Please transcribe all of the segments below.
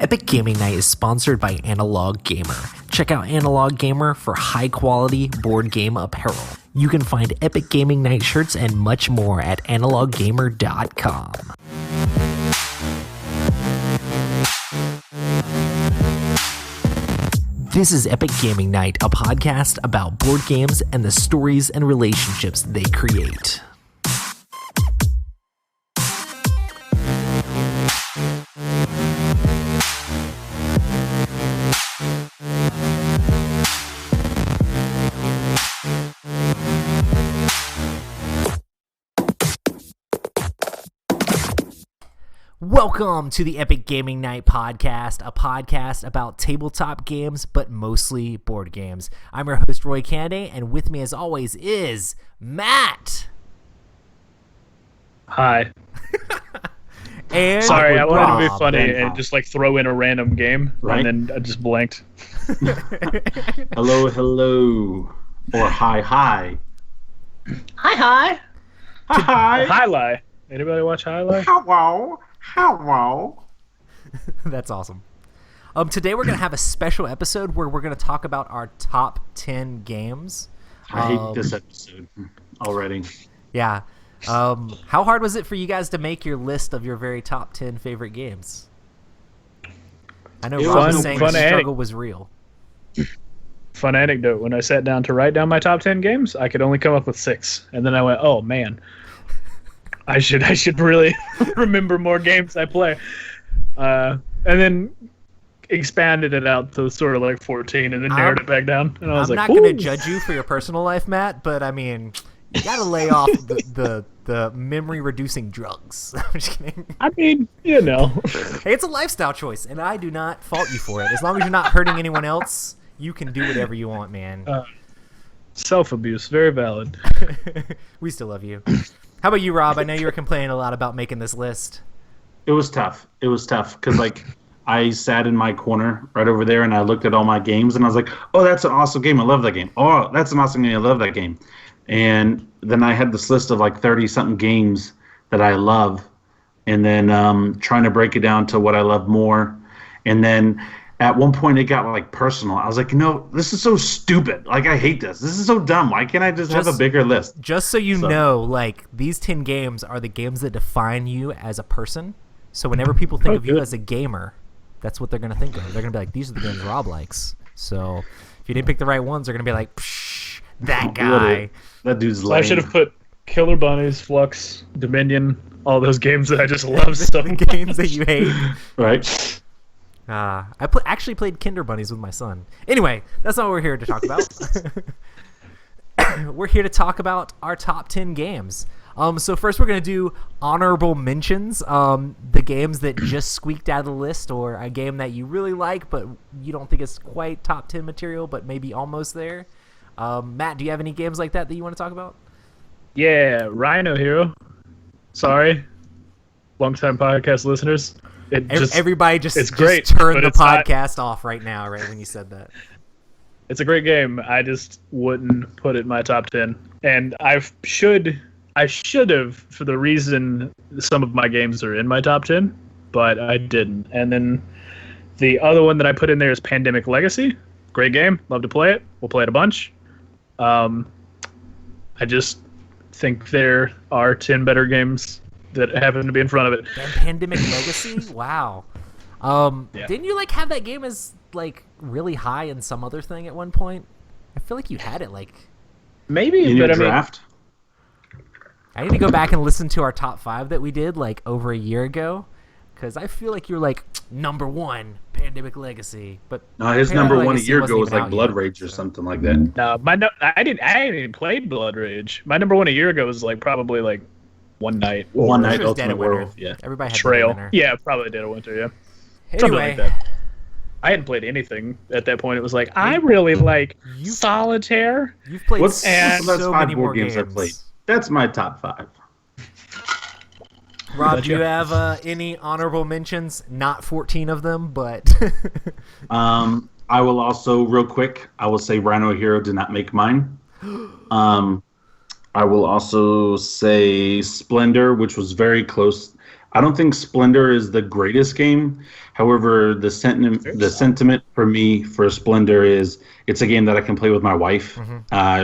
Epic Gaming Night is sponsored by Analog Gamer. Check out Analog Gamer for high-quality board game apparel. You can find Epic Gaming Night shirts and much more at analoggamer.com. This is Epic Gaming Night, a podcast about board games and the stories and relationships they create. Welcome to the Epic Gaming Night podcast, a podcast about tabletop games, but mostly board games. I'm your host, Roy Canday, and with me as always is Matt. Hi. And sorry, I wanted to be Rob funny and and just like throw in a random game, Right. and then I just blanked. Hello, hello. Or hi, hi. Hi. Hi. Highlight. Anybody watch Highlight? Hello. Hello. That's awesome. Today we're going to have a special episode where we're going to talk about our top 10 games. I hate this episode already. Yeah. How hard was it for you guys to make your list of your very top 10 favorite games? I know It Rob was was saying fun the and- struggle was real. Fun anecdote. When I sat down to write down my top 10 games, I could only come up with 6. And then I went, oh, man. I should really remember more games I play. And then expanded it out to sort of like 14 and then narrowed it back down. And I was I'm like, not going "Ooh." to judge you for your personal life, Matt, but I mean, you got to lay off the memory-reducing drugs. I'm just kidding. I mean, you know. Hey, it's a lifestyle choice, and I do not fault you for it. As long as you're not hurting anyone else, you can do whatever you want, man. Self-abuse. Very valid. We still love you. How about you, Rob? I know you were complaining a lot about making this list. It was tough. Because, I sat in my corner right over there and I looked at all my games and I was like, oh, that's an awesome game. I love that game. Oh, that's an awesome game. I love that game. And then I had this list of 30-something games that I love. And then trying to break it down to what I love more. And then at one point it got personal. I was like, no, this is so stupid. I hate this. This is so dumb. Why can't I just have a bigger list? Just so you know, these 10 games are the games that define you as a person. So whenever people think of you as a gamer, that's what they're going to think of. They're going to be like, these are the games Rob likes. So if you didn't pick the right ones, they're going to be like, psh, that guy. That dude's So lame. I should have put Killer Bunnies, Flux, Dominion, all those games that I just love so The much. games that you hate. Right? I actually played Kinder Bunnies with my son. Anyway, that's not what we're here to talk about. We're here to talk about our top 10 games. So first we're going to do honorable mentions, the games that just squeaked out of the list, or a game that you really like but you don't think is quite top 10 material but maybe almost there. Matt, do you have any games like that you want to talk about? Yeah, Rhino Hero. Sorry, long-time podcast listeners. Everybody just great, turn but the it's not- podcast off right now, right when you said that. It's a great game. I just wouldn't put it in my top 10. And I should have, for the reason some of my games are in my top 10, but I didn't. And then the other one that I put in there is Pandemic Legacy. Great game. Love to play it. We'll play it a bunch. I just think there are 10 better games that happen to be in front of it. And Pandemic Legacy? Wow. Yeah. Didn't you have that game as really high in some other thing at one point? I feel like you had it Maybe, In your but I mean, draft? I need to go back and listen to our top 5 that we did over a year ago, because I feel like you're number 1 Pandemic Legacy, but No, his Pandemic number one a Legacy year wasn't ago was even out Blood yet, Rage or so. something like that. no, I didn't even play Blood Rage. My number one a year ago was probably One Night. or One Yours Night was Dead Ultimate of Winter. Werewolf. Yeah. Everybody had Trail. Dead of Winter. Yeah, probably Dead of Winter, yeah. Something Anyway, like that. I hadn't played anything at that point. It was I really like Solitaire. you've played What's And that's so 5 many more board games games. I played. That's my top 5. Rob, do you have any honorable mentions? Not 14 of them, but I will also, real quick, I will say Rhino Hero did not make mine. I will also say Splendor, which was very close. I don't think Splendor is the greatest game. However, the sentiment for me for Splendor is it's a game that I can play with my wife.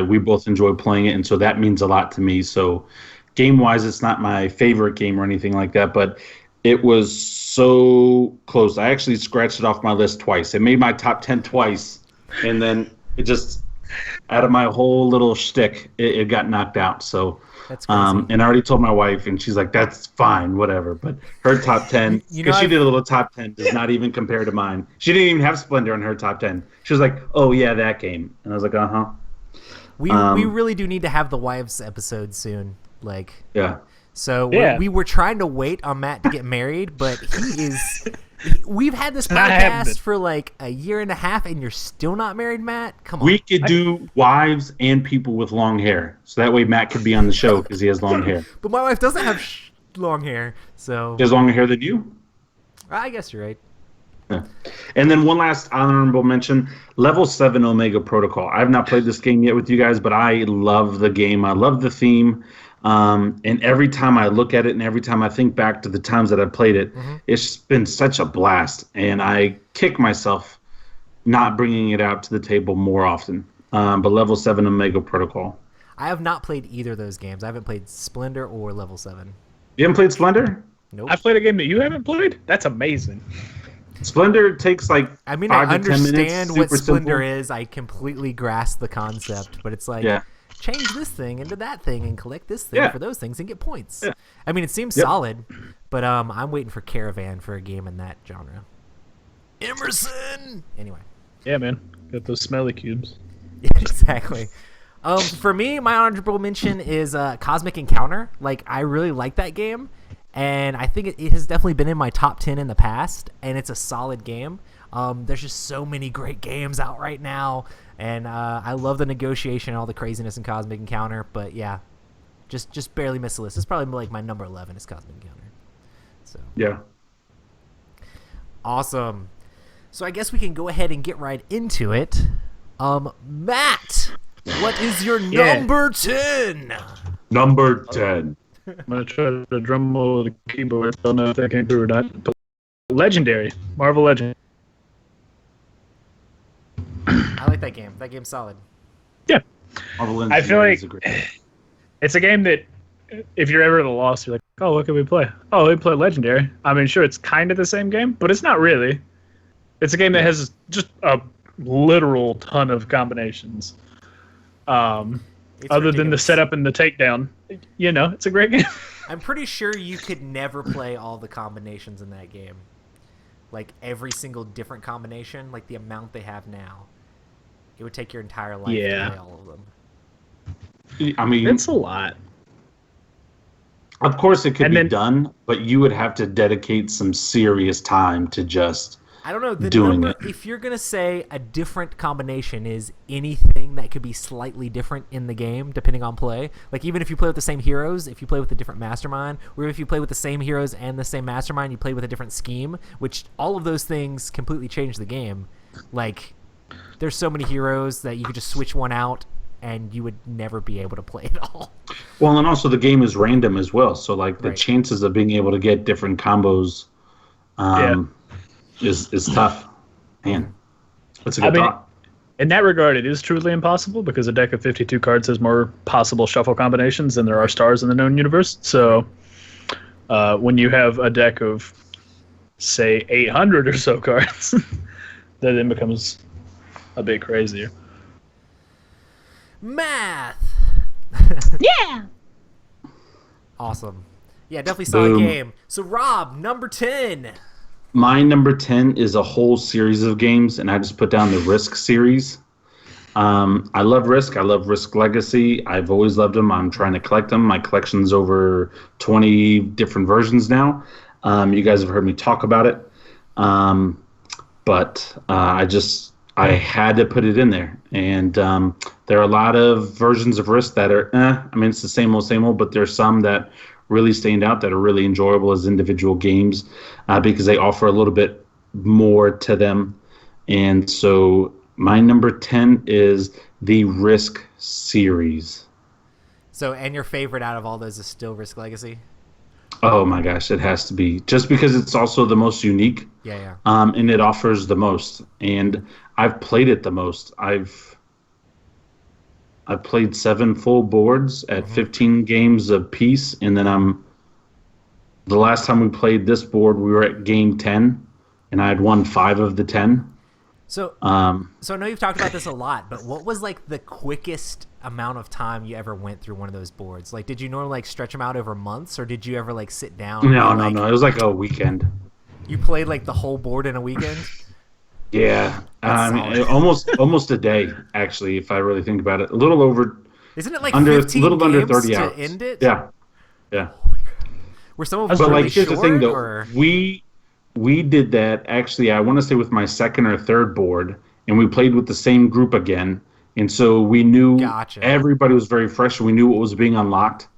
We both enjoy playing it, and so that means a lot to me. So game-wise, it's not my favorite game or anything like that, but it was so close. I actually scratched it off my list twice. It made my top 10 twice, and then it just, out of my whole little shtick, it got knocked out. So, that's crazy. and I already told my wife, and she's like, that's fine, whatever. But her top 10, because she did a little top 10, does not even compare to mine. She didn't even have Splendor in her top 10. She was like, oh, yeah, that game. And I was like, uh-huh. We really do need to have the wives episode soon. Like, yeah. So we were trying to wait on Matt to get married, but we've had this podcast for like a year and a half, and you're still not married, Matt? Come on. We could do wives and people with long hair, so that way Matt could be on the show because he has long hair. But my wife doesn't have long hair, so he has longer hair than you. I guess you're right. Yeah. And then one last honorable mention, Level 7 Omega Protocol. I have not played this game yet with you guys, but I love the game. I love the theme. And every time I look at it and every time I think back to the times that I've played it, it's been such a blast. And I kick myself not bringing it out to the table more often. But Level 7 Omega Protocol. I have not played either of those games. I haven't played Splendor or Level 7. You haven't played Splendor? Nope. I played a game that you haven't played? That's amazing. Splendor takes like I 5 I to 10 minutes. understand what Splendor simple. is. I completely grasp the concept, but it's like change this thing into that thing and collect this thing for those things and get points. Yeah. I mean, it seems solid, but I'm waiting for Caravan for a game in that genre. Emerson! Anyway. Yeah, man. Got those smelly cubes. Yeah, exactly. For me, my honorable mention is Cosmic Encounter. Like, I really like that game, and I think it has definitely been in my top 10 in the past, and it's a solid game. There's just so many great games out right now, and I love the negotiation and all the craziness in Cosmic Encounter, but yeah, just barely missed the list. It's probably like my number 11 is Cosmic Encounter. So Yeah. Awesome. So I guess we can go ahead and get right into it. Matt, what is your number 10? Number 10. I'm going to try to drum roll the keyboard. Don't know if that came through or not. But Legendary. Marvel Legend. I like that game. That game's solid. Yeah. Marvel I feel like is a great it's a game that if you're ever at a loss, you're like, oh, what can we play? Oh, we play Legendary. I mean, sure, it's kind of the same game, but it's not really. It's a game that has just a literal ton of combinations. Other than the setup and the takedown, it's a great game. I'm pretty sure you could never play all the combinations in that game. Like every single different combination, like the amount they have now. It would take your entire life to play all of them. I mean, it's a lot. Of course, it could be done, but you would have to dedicate some serious time to just I don't know. doing it. If you're going to say a different combination is anything that could be slightly different in the game, depending on play, like even if you play with the same heroes, if you play with a different mastermind, or if you play with the same heroes and the same mastermind, you play with a different scheme, which all of those things completely change the game. Like, there's so many heroes that you could just switch one out and you would never be able to play it all. Well, and also the game is random as well, so like the chances of being able to get different combos is tough. Man, that's a good thought. In that regard, it is truly impossible because a deck of 52 cards has more possible shuffle combinations than there are stars in the known universe. So when you have a deck of, say, 800 or so cards, that then becomes a bit crazier. Math! Yeah! Awesome. Yeah, definitely solid game. So, Rob, number 10. My number 10 is a whole series of games, and I just put down the Risk series. I love Risk. I love Risk Legacy. I've always loved them. I'm trying to collect them. My collection's over 20 different versions now. You guys have heard me talk about it. But I had to put it in there. And there are a lot of versions of Risk that are, I mean, it's the same old, but there's some that really stand out that are really enjoyable as individual games because they offer a little bit more to them. And so my number 10 is the Risk series. So, and your favorite out of all those is still Risk Legacy? Oh my gosh, it has to be. Just because it's also the most unique. Yeah. And it offers the most. And I've played it the most. I've played 7 full boards at 15 games apiece, and then the last time we played this board, we were at game 10, and I had won 5 of the 10. So so I know you've talked about this a lot, but what was like the quickest amount of time you ever went through one of those boards? Like, did you normally like stretch them out over months, or did you ever like sit down? No. It was like a weekend. You played like the whole board in a weekend? Yeah, almost a day actually. If I really think about it, a little over. Isn't it like under 15 little games under 30 to hours. end it? Yeah. Were some of them But really like, here's short, the thing though, or? we did that actually. I want to say with my second or third board, and we played with the same group again, and so we knew everybody was very fresh. We knew what was being unlocked,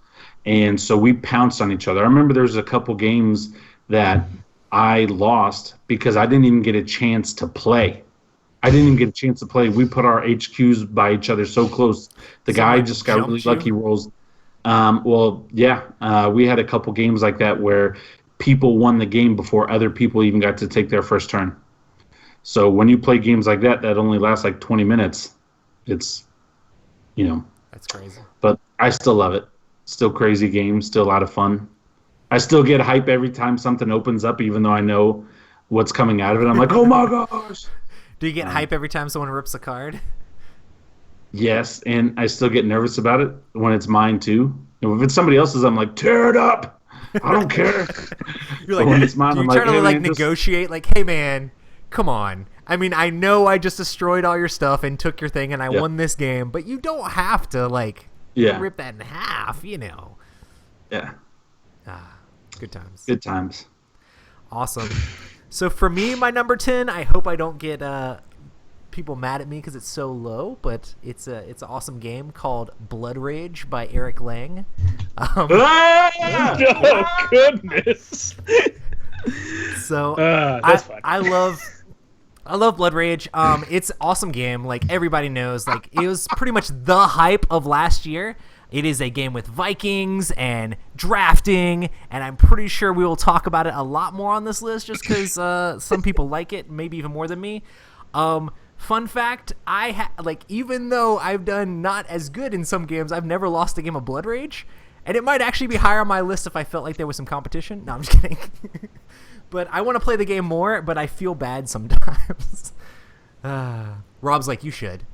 and so we pounced on each other. I remember there was a couple games that I lost because I didn't even get a chance to play. We put our HQs by each other so close. The guy just got really lucky rolls. We had a couple games like that where people won the game before other people even got to take their first turn. So when you play games like that only last like 20 minutes, it's, That's crazy. But I still love it. Still crazy game, still a lot of fun. I still get hype every time something opens up, even though I know what's coming out of it. I'm like, oh my gosh. Do you get hype every time someone rips a card? Yes, and I still get nervous about it when it's mine too. If it's somebody else's, I'm like, tear it up. I don't care. You're like, when it's mine, I'm trying to hey, man, negotiate? Like, hey man, come on. I mean, I know I just destroyed all your stuff and took your thing, and I won this game, but you don't have to rip that in half, Yeah. Good times. Good times. Awesome. So for me, my number 10, I hope I don't get people mad at me because it's so low, but it's an awesome game called Blood Rage by Eric Lang. Oh goodness! So that's fine. I love Blood Rage. It's an awesome game. Like everybody knows, like it was pretty much the hype of last year. It is a game with Vikings and drafting, and I'm pretty sure we will talk about it a lot more on this list just because some people like it, maybe even more than me. Fun fact, even though I've done not as good in some games, I've never lost a game of Blood Rage, and it might actually be higher on my list if I felt like there was some competition. No, I'm just kidding. But I want to play the game more, but I feel bad sometimes. Rob's like, you should.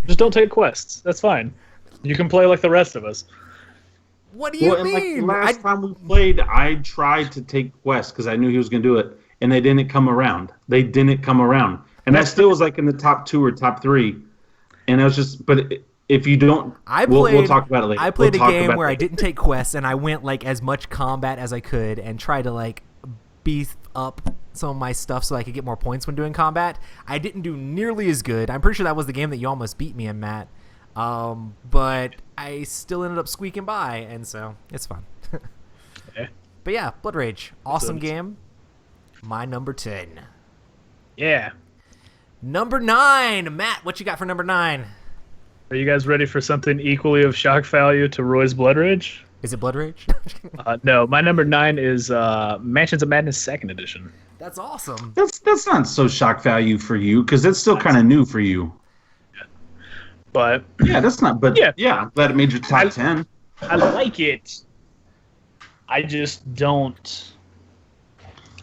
Just don't take quests. That's fine. You can play like the rest of us. What do you mean? Last time we played, I tried to take quests because I knew he was going to do it, and they didn't come around. And I still was like in the top 2 or top 3. And I was just, but if you don't, we'll talk about it later. I played a game where I didn't take quests, and I went like as much combat as I could and tried to like beef up some of my stuff so I could get more points when doing combat. I didn't do nearly as good. I'm pretty sure that was the game that you almost beat me in, Matt. But I still ended up squeaking by, and so it's fun. Okay. But yeah, Blood Rage, awesome game. My number 10. Yeah. Number 9, Matt. What you got for number 9? Are you guys ready for something equally of shock value to Roy's Blood Rage? Is it Blood Rage? No, my number 9 is Mansions of Madness 2nd Edition. That's awesome. That's not so shock value for you because it's still kind of new for you. But yeah, that's not. But yeah, I'm glad it made your top 10. I like it. I just don't.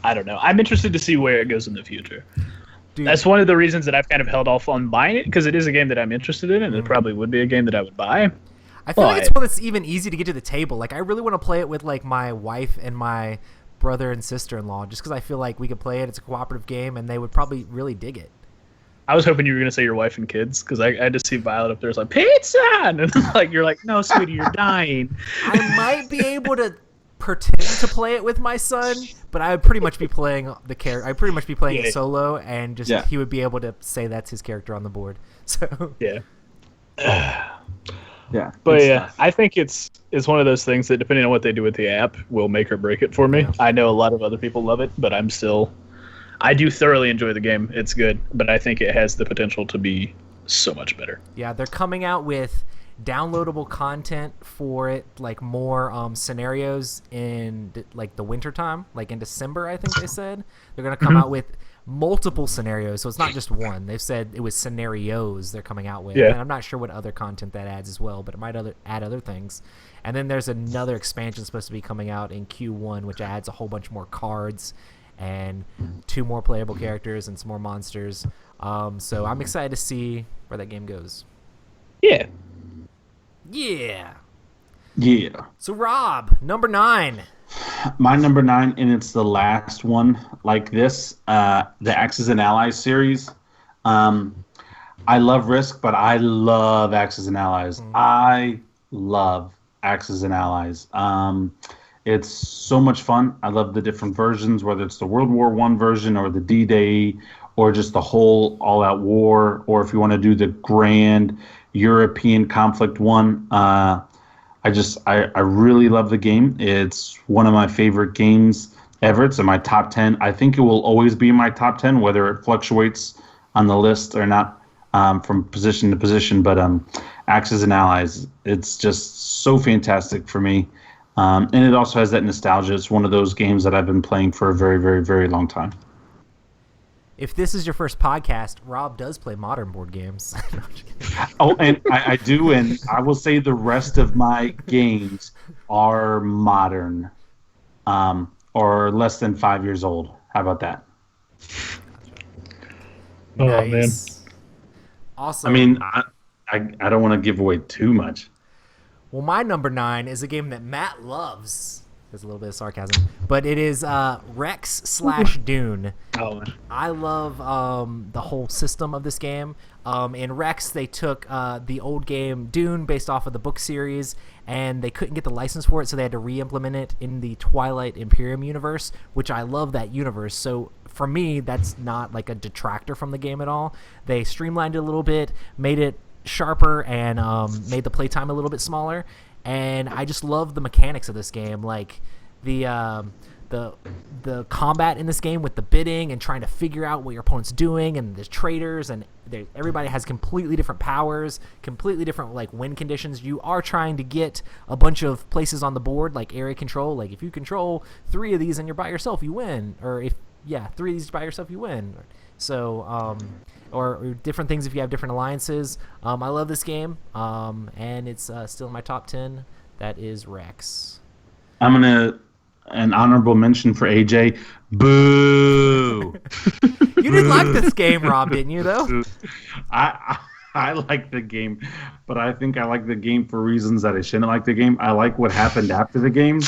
I don't know. I'm interested to see where it goes in the future. Dude. That's one of the reasons that I've kind of held off on buying it because it is a game that I'm interested in, and it probably would be a game that I would buy. I feel like it's one that's even easy to get to the table. Like I really want to play it with like my wife and my brother and sister-in-law, just because I feel like we could play it. It's a cooperative game, and they would probably really dig it. I was hoping you were going to say your wife and kids, because I just see Violet up there. It's like, pizza! And like, you're like, no, sweetie, you're dying. I might be able to pretend to play it with my son, but I would pretty much be playing the character. I'd pretty much be playing it solo, and just he would be able to say that's his character on the board. So yeah. Yeah. But yeah, I think it's one of those things that, depending on what they do with the app, will make or break it for me. Yeah. I know a lot of other people love it, but I do thoroughly enjoy the game. It's good, but I think it has the potential to be so much better. Yeah, they're coming out with downloadable content for it, like more scenarios in like the wintertime, like in December. I think they said they're going to come out with multiple scenarios, so it's not just one. They've said it was scenarios they're coming out with, and I'm not sure what other content that adds as well, but it might add other things. And then there's another expansion supposed to be coming out in Q1, which adds a whole bunch more cards and 2 more playable characters and some more monsters. So I'm excited to see where that game goes. Yeah. So Rob, number 9. My number 9, and it's the last one like this, the Axis and Allies series. I love Risk, but I love Axis and Allies. I love Axis and Allies. It's so much fun. I love the different versions, whether it's the World War I version or the D-Day or just the whole all-out war, or if you want to do the grand European conflict one. I really love the game. It's one of my favorite games ever. It's in my top 10. I think it will always be in my top 10, whether it fluctuates on the list or not, from position to position. But Axis and Allies, it's just so fantastic for me. And it also has that nostalgia. It's one of those games that I've been playing for a very, very, very long time. If this is your first podcast, Rob does play modern board games. Oh, and I do, and I will say the rest of my games are modern, or less than 5 years old. How about that? Oh, Nice. man. Awesome. I mean, I don't want to give away too much. Well, my number 9 is a game that Matt loves. There's a little bit of sarcasm, but it is Rex/Dune. Oh, man. I love the whole system of this game. In Rex, they took the old game Dune, based off of the book series, and they couldn't get the license for it, so they had to re-implement it in the Twilight Imperium universe, which I love that universe. So for me, that's not like a detractor from the game at all. They streamlined it a little bit, made it sharper, and made the playtime a little bit smaller. And I just love the mechanics of this game, like the combat in this game with the bidding and trying to figure out what your opponent's doing, and the traders, and everybody has completely different powers, completely different like win conditions. You are trying to get a bunch of places on the board, like area control. Like if you control 3 of these and you're by yourself, you win. Or 3 of these by yourself, you win. So or different things if you have different alliances. I love this game, and it's still in my top 10. That is Rex. I'm gonna an honorable mention for AJ. Boo! You didn't like this game, Rob, didn't you? Though I like the game, but I think I like the game for reasons that I shouldn't like the game. I like what happened after the game.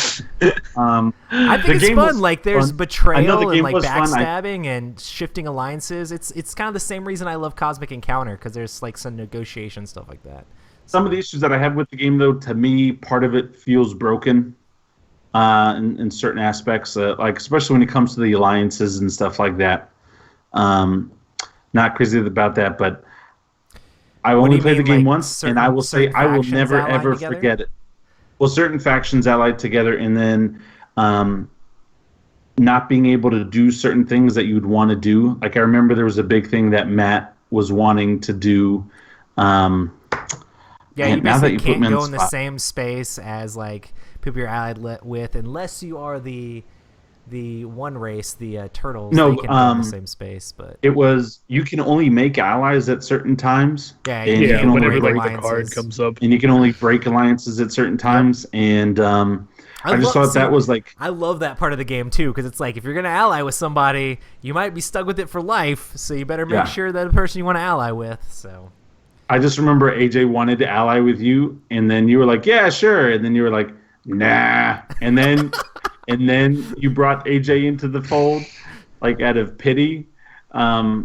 I think it's fun. Like there's betrayal and like backstabbing and shifting alliances. It's kind of the same reason I love Cosmic Encounter, because there's like some negotiation stuff like that. Some of the issues that I have with the game, though, to me, part of it feels broken in certain aspects, like especially when it comes to the alliances and stuff like that. Not crazy about that, but I only played the game once, and I will say I will never, ever forget it. Well, certain factions allied together, and then not being able to do certain things that you'd want to do. Like I remember there was a big thing that Matt was wanting to do. Yeah, you basically can't go in the same space as like people you're allied with, unless you are the one race, the turtles. No, they can go in the same space, but it was you can only make allies at certain times. Yeah, and you can whenever only like the card comes up, and you can only break alliances at certain times. And I just thought that was like I love that part of the game too, because it's like if you're gonna ally with somebody, you might be stuck with it for life, so you better make sure that the person you want to ally with. So I just remember AJ wanted to ally with you, and then you were like, "Yeah, sure," and then you were like, "Nah," and then and then you brought AJ into the fold, like out of pity. I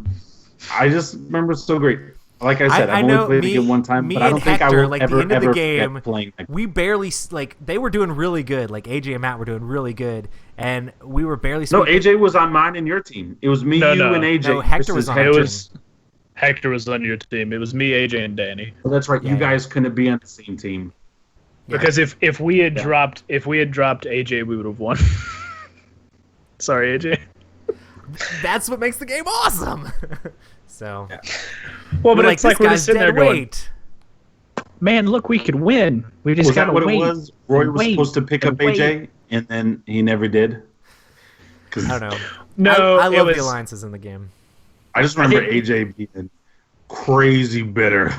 just remember it's so great. Like I said, I've only played the game one time, but I don't think I will ever forget playing that. We barely like they were doing really good. Like AJ and Matt were doing really good, and we were barely. No, AJ was on mine and your team. It was me, you, and AJ. No, Hector was on our team. Hector was on your team. It was me, AJ, and Danny. Well, that's right. You guys couldn't be on the same team. Because if we had dropped AJ, we would have won. Sorry, AJ. That's what makes the game awesome. So, well, but it's like we're just sitting there going. man, look, we could win. We just Was gotta that what wait. it was? Roy was wait, supposed to pick up and wait. AJ, and then he never did. Cause I don't know. No, I it love was, the alliances in the game. I just remember think- AJ being crazy bitter.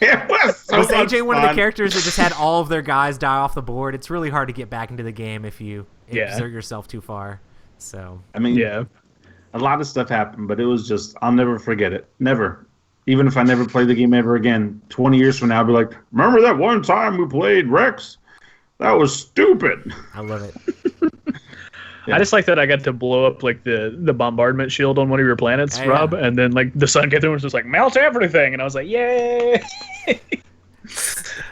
It was so Was much AJ one of the fun. characters that just had all of their guys die off the board? It's really hard to get back into the game if you exert yourself too far. So I mean, Yeah. a lot of stuff happened, but it was just, I'll never forget it. Never. Even if I never play the game ever again, 20 years from now, I'll be like, remember that one time we played Rex? That was stupid. I love it. Yeah. I just like that I got to blow up like the bombardment shield on one of your planets, Yeah. Rob, and then like the sun came through and was just like melt everything, and I was like, yay!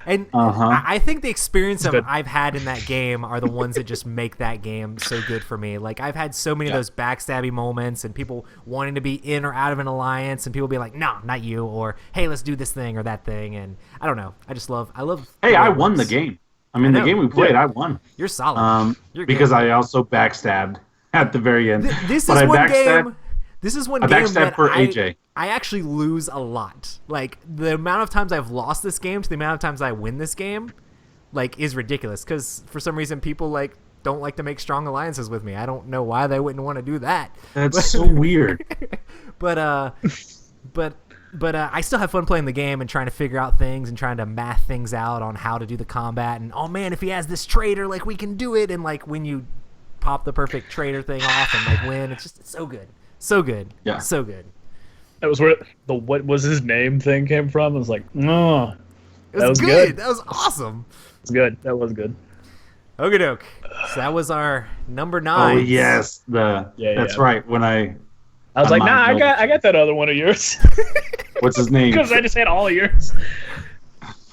And I think the experience I've had in that game are the ones that just make that game so good for me. Like, I've had so many of those backstabby moments and people wanting to be in or out of an alliance and people be like, no, not you, or hey, let's do this thing or that thing. And I don't know. I love. Hey, the way I it won the works. game. I mean, the know. game we played, I won. You're solid. You're Because good. I also backstabbed at the very end. This But is I one backstabbed- game. This is one I game backstabbed that for AJ. I actually lose a lot. Like, the amount of times I've lost this game to the amount of times I win this game, like, is ridiculous. Because for some reason, people like don't like to make strong alliances with me. I don't know why they wouldn't want to do that. That's so weird. But I still have fun playing the game and trying to figure out things and trying to math things out on how to do the combat. And oh man, if he has this trader, like, we can do it. And like when you pop the perfect trader thing off and like win, it's so good, so good, Yeah. so good. That was where the what was his name thing came from. I was like, no, It was, That was good. good. That was awesome. it's good. That was good. Okie doke. So that was our number 9. Oh, yes. That's Yeah. right. When I was like, I'm nah, on I got that other one of yours what's his name? because I just had all of yours,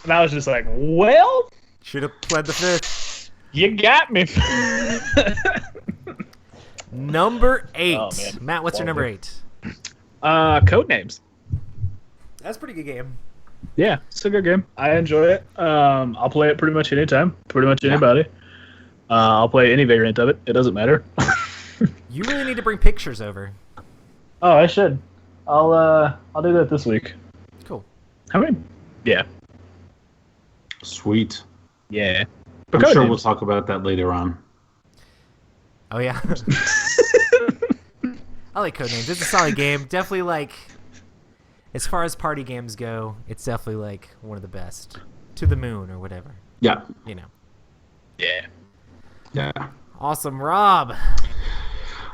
and I was just like, well, Should have pled the 5th. you got me. Number 8. Oh, man. Matt, what's your number 8? Codenames. That's a pretty good game. Yeah, it's a good game. I enjoy it. I'll play it pretty much anytime, pretty much anybody. I'll play any variant of it. It doesn't matter. You really need to bring pictures over. Oh, I should. I'll do that this week. Cool. How many? Yeah. Sweet. Yeah. I'm Codenames. sure we'll talk about that later on. Oh, yeah. I like Codenames. It's a solid game. Definitely, like, as far as party games go, it's definitely, like, one of the best. To the moon or whatever. Yeah. You know. Yeah. Yeah. Awesome. Rob.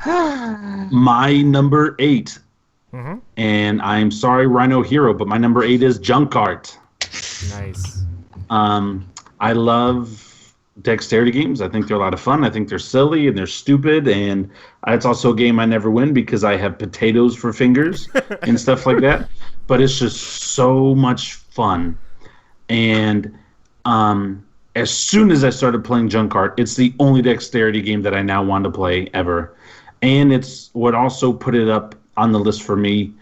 My number 8. Mm-hmm. And I'm sorry, Rhino Hero, but my number 8 is Junk Art. Nice. I love dexterity games. I think they're a lot of fun. I think they're silly and they're stupid. And it's also a game I never win because I have potatoes for fingers and stuff like that. But it's just so much fun. And as soon as I started playing Junk Art, it's the only dexterity game that I now want to play ever. And it's what also put it up on the list for me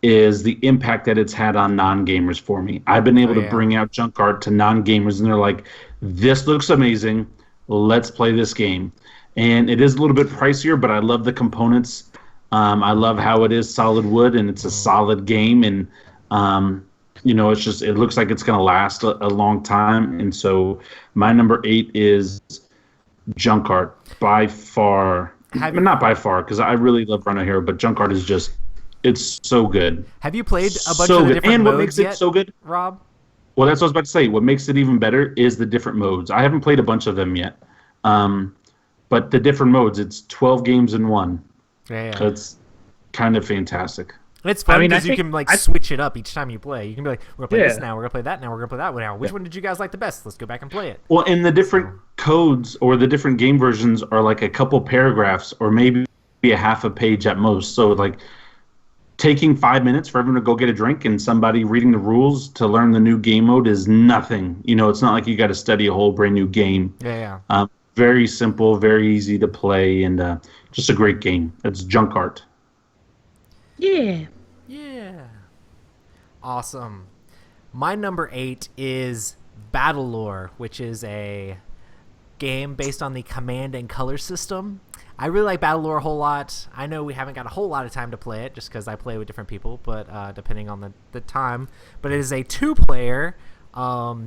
is the impact that it's had on non-gamers for me. I've been able to bring out Junk Art to non-gamers, and they're like, this looks amazing. Let's play this game. And it is a little bit pricier, but I love the components. I love how it is solid wood, and it's a solid game. And, it's just, it looks like it's going to last a long time. And so my number 8 is Junk Art by far. Not by far, because I really love Rhino Hero, but Junk Art is just, it's so good. Have you played a bunch So of the good. different And what modes makes it yet, so good? Rob? Well, that's what I was about to say. What makes it even better is the different modes. I haven't played a bunch of them yet. But the different modes, it's 12 games in one. Yeah. So it's kind of fantastic. It's fun I mean, I because you think- can switch it up each time you play. You can be like, we're gonna play this Yeah. now, we're gonna play that now, we're gonna play that one now. Which one did you guys like the best? Let's go back and play it. Well, and the different codes or the different game versions are like a couple paragraphs or maybe a half a page at most. So like taking 5 minutes for everyone to go get a drink and somebody reading the rules to learn the new game mode is nothing. It's not like you got to study a whole brand new game. Yeah. Very simple, very easy to play, and just a great game. It's Junk Art. Yeah. Yeah. Awesome. My number 8 is Battlelore, which is a game based on the Command and Color system. I really like Battlelore a whole lot. I know we haven't got a whole lot of time to play it just because I play with different people, but depending on the time. But it is a 2-player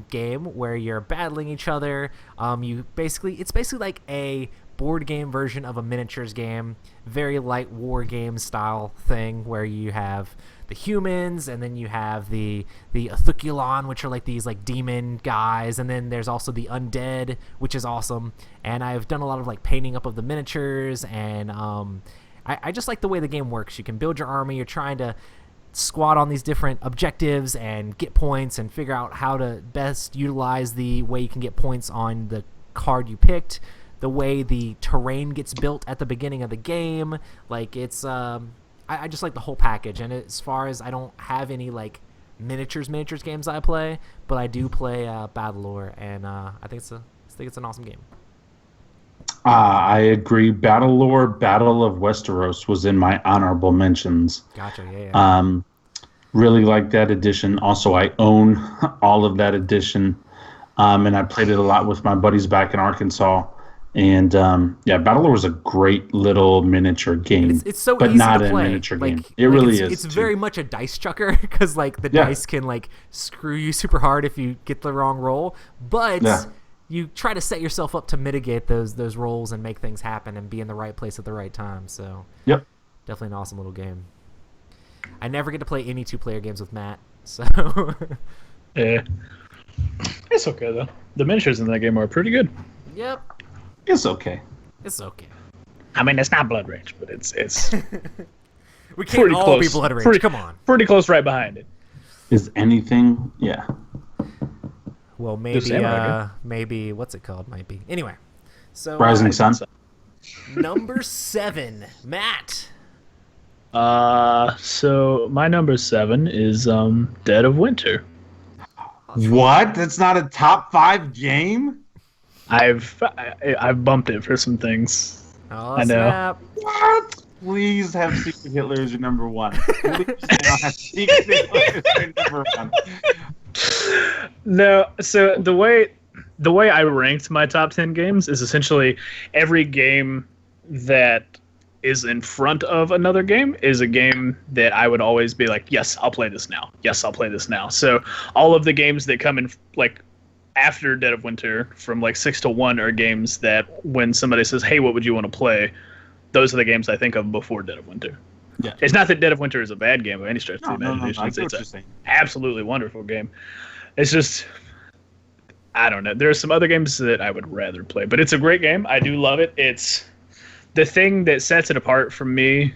game where you're battling each other. It's basically like a board game version of a miniatures game, very light war game style thing where you have the humans and then you have the Athuculon, which are like these like demon guys, and then there's also the undead, which is awesome. And I've done a lot of like painting up of the miniatures, and I just like the way the game works. You can build your army, you're trying to squat on these different objectives and get points and figure out how to best utilize the way you can get points on the card you picked, the way the terrain gets built at the beginning of the game. Like it's I just like the whole package. And as far as I don't have any like miniatures games I play, but I do play Battlelore, and I think it's an awesome game. I agree. Battlelore, Battle of Westeros was in my honorable mentions. Gotcha. Yeah. Really like that edition. Also, I own all of that edition, and I played it a lot with my buddies back in Arkansas. And Battlelore was a great little miniature game. It's so but easy not to a play. miniature game. It really is. It's very much a dice chucker because like the dice can like screw you super hard if you get the wrong roll. But you try to set yourself up to mitigate those rolls and make things happen and be in the right place at the right time. So definitely an awesome little game. I never get to play any 2-player games with Matt, so yeah, it's okay though. The miniatures in that game are pretty good. Yep. It's okay. I mean, it's not Blood Rage, but it's we can't all close. be Blood Rage. Come on. Pretty close right behind it. Is anything? Yeah. Well, maybe what's it called? Might be. Anyway, so Rising Sun. Number 7, Matt. So my number 7 is Dead of Winter. What? That's not a top 5 game? I've bumped it for some things. Oh, I know. snap. What? Please have Secret Hitler as your number 1. Please don't have Secret Hitler as your number 1. No, so the way I ranked my top 10 games is essentially every game that is in front of another game is a game that I would always be like, yes, I'll play this now. Yes, I'll play this now. So all of the games that come in like after Dead of Winter from like 6 to 1 are games that when somebody says, hey, what would you want to play? Those are the games I think of before Dead of Winter. Yeah. It's not that Dead of Winter is a bad game by any stretch of the imagination. It's an absolutely wonderful game. It's just, I don't know. There are some other games that I would rather play, but it's a great game. I do love it. It's the thing that sets it apart from me,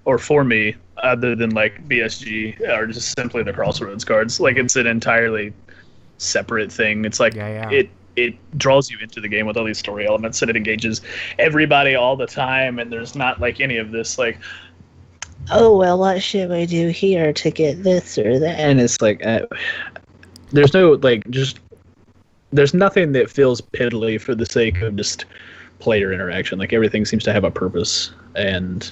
or for me, other than like BSG, are just simply the Crossroads cards. Like it's an entirely separate thing. It's like it draws you into the game with all these story elements, and it engages everybody all the time. And there's not like any of this like, oh well, what should we do here to get this or that? And it's like there's no like just there's nothing that feels piddly for the sake of just player interaction. Like everything seems to have a purpose, and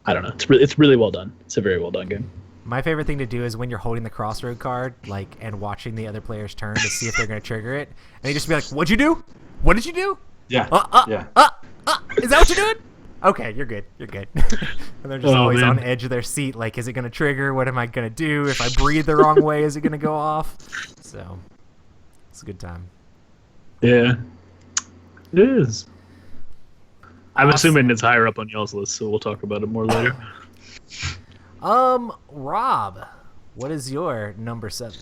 I don't know. It's really well done. It's a very well done game. My favorite thing to do is when you're holding the Crossroad card, like, and watching the other player's turn to see if they're going to trigger it, and you just be like, "What'd you do? What did you do? Yeah. Is that what you're doing? Okay, you're good. You're good." And they're just always on the edge of their seat, like, is it going to trigger? What am I going to do? If I breathe the wrong way, is it going to go off? So, it's a good time. Yeah, it is. I'm assuming it's higher up on y'all's list, so we'll talk about it more later. Rob, what is your number 7?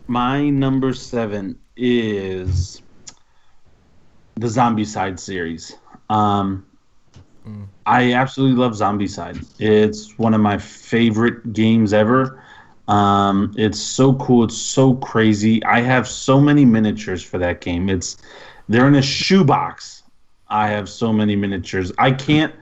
My number 7 is the Zombiecide series. I absolutely love Zombiecide. It's one of my favorite games ever. It's so cool. It's so crazy. I have so many miniatures for that game. They're in a shoebox. I have so many miniatures. I can't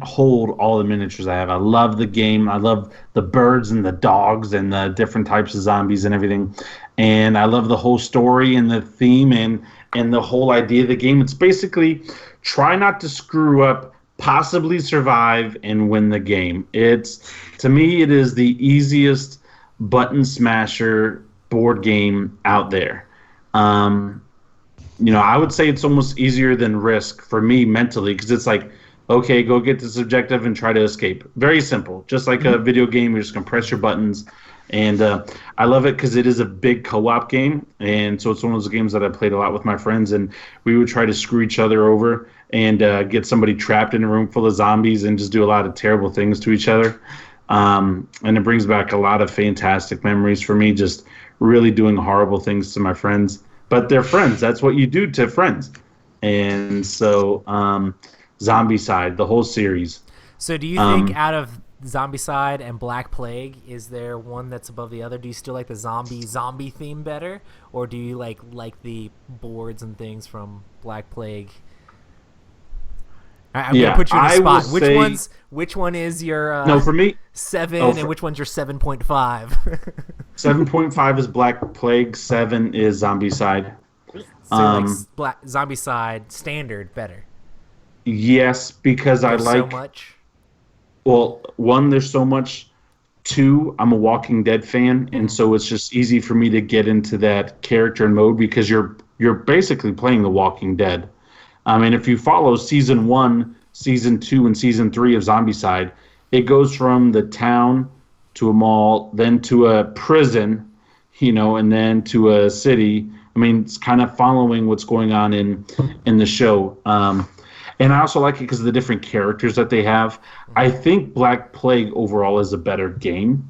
hold all the miniatures I have. I love the game. I love the birds and the dogs and the different types of zombies and everything. And I love the whole story and the theme and the whole idea of the game. It's basically try not to screw up, possibly survive, and win the game. To me, it is the easiest button smasher board game out there. I would say it's almost easier than Risk for me mentally, because it's like, okay, go get this objective and try to escape. Very simple, just like a video game. You're just gonna press your buttons, and I love it because it is a big co-op game, and so it's one of those games that I played a lot with my friends, and we would try to screw each other over and get somebody trapped in a room full of zombies and just do a lot of terrible things to each other. And it brings back a lot of fantastic memories for me, just really doing horrible things to my friends. But they're friends. That's what you do to friends. And so Zombiecide, the whole series. So do you think out of Zombiecide and Black Plague, is there one that's above the other? Do you still like the zombie theme better? Or do you like the boards and things from Black Plague? I'm gonna put you in the spot. Which one is your no, for me 7 and which one's your 7.5? 7.5 is Black Plague, 7 is Zombiecide. So Zombiecide standard better. Yes, because I like so much. Well, one, there's so much. 2, I'm a Walking Dead fan, and so it's just easy for me to get into that character and mode because you're basically playing The Walking Dead. And if you follow Season 1, Season 2, and Season 3 of Zombiecide, it goes from the town to a mall, then to a prison, and then to a city. I mean, it's kind of following what's going on in the show. And I also like it because of the different characters that they have. I think Black Plague overall is a better game.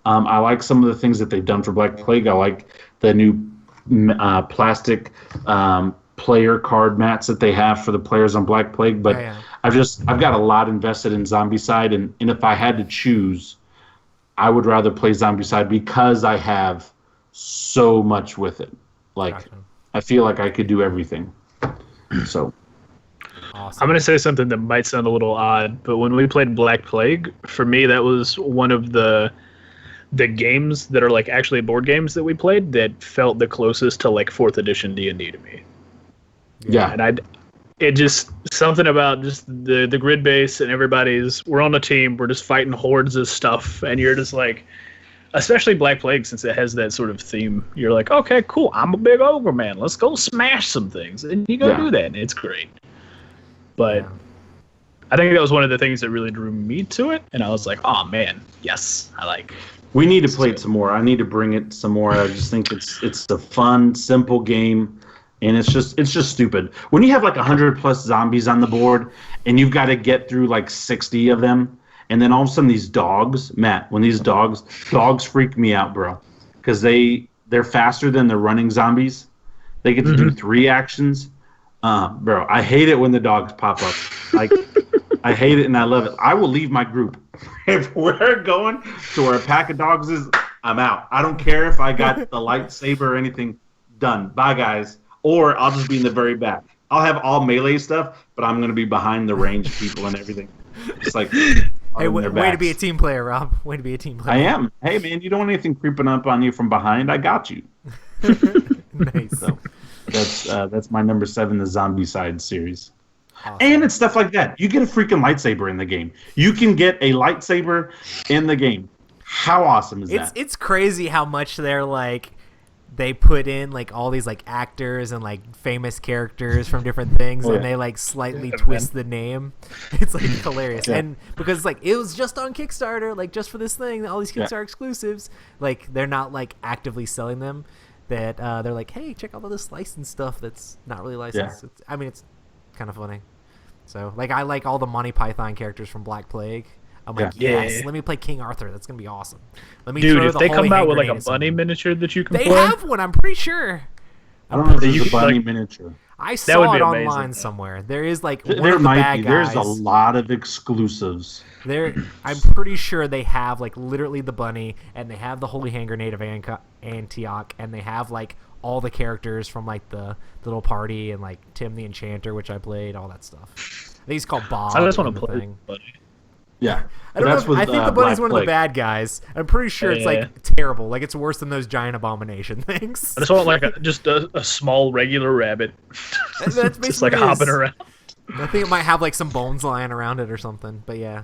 I like some of the things that they've done for Black Plague. I like the new plastic player card mats that they have for the players on Black Plague. But I've got a lot invested in Zombiecide, and if I had to choose, I would rather play Zombiecide because I have so much with it. I feel like I could do everything. So. Awesome. I'm going to say something that might sound a little odd, but when we played Black Plague, for me, that was one of the games that are actually board games that we played that felt the closest to 4th edition D&D to me. Yeah. And it just, something about just the grid base and we're on a team, we're just fighting hordes of stuff, and you're just especially Black Plague, since it has that sort of theme, you're like, okay, cool, I'm a big ogre man, let's go smash some things, and you go do that, and it's great. But I think that was one of the things that really drew me to it, and I was like, oh man, yes, We need to play it some more. I need to bring it some more. I just think it's a fun, simple game, and it's just stupid. When you have 100+ zombies on the board, and you've got to get through 60 of them, and then all of a sudden these dogs, Matt, when these dogs freak me out, bro, because they're faster than the running zombies. They get to do 3 actions. Bro, I hate it when the dogs pop up. I hate it and I love it. I will leave my group. If we're going to where a pack of dogs is, I'm out. I don't care if I got the lightsaber or anything done. Bye, guys. Or I'll just be in the very back. I'll have all melee stuff, but I'm going to be behind the ranged people and everything. It's hey, way to be a team player, Rob. Way to be a team player. I am. Hey, man, you don't want anything creeping up on you from behind. I got you. Nice. So. That's my number 7, the Zombiecide series. Awesome. And it's stuff like that. You get a freaking lightsaber in the game. You can get a lightsaber in the game. How awesome is that? It's crazy how much they put in all these actors and famous characters from different things, and they slightly twist the name. It's hilarious. Yeah. And because it was just on Kickstarter, just for this thing, all these Kickstarter exclusives, they're not actively selling them. That they're hey, check out all this licensed stuff that's not really licensed. Yeah. It's kind of funny. So I like all the Monty Python characters from Black Plague. I'm yes, let me play King Arthur. That's gonna be awesome. Let me Dude, if they come out with a bunny miniature that you can play, they have one. I'm pretty sure. I don't know if there's a bunny miniature. I saw it online somewhere. There is one of the bad guys. There's a lot of exclusives. I'm pretty sure they have literally the bunny, and they have the Holy Hand Grenade of Antioch, and they have all the characters from the little party and Tim the Enchanter, which I played, all that stuff. I think he's called Bob. I just want to play bunny. Yeah, I don't know. I think the bunny's one of the bad guys. I'm pretty sure it's terrible. It's worse than those giant abomination things. I just want just a small regular rabbit. That's just hopping around. I think it might have some bones lying around it or something. But yeah,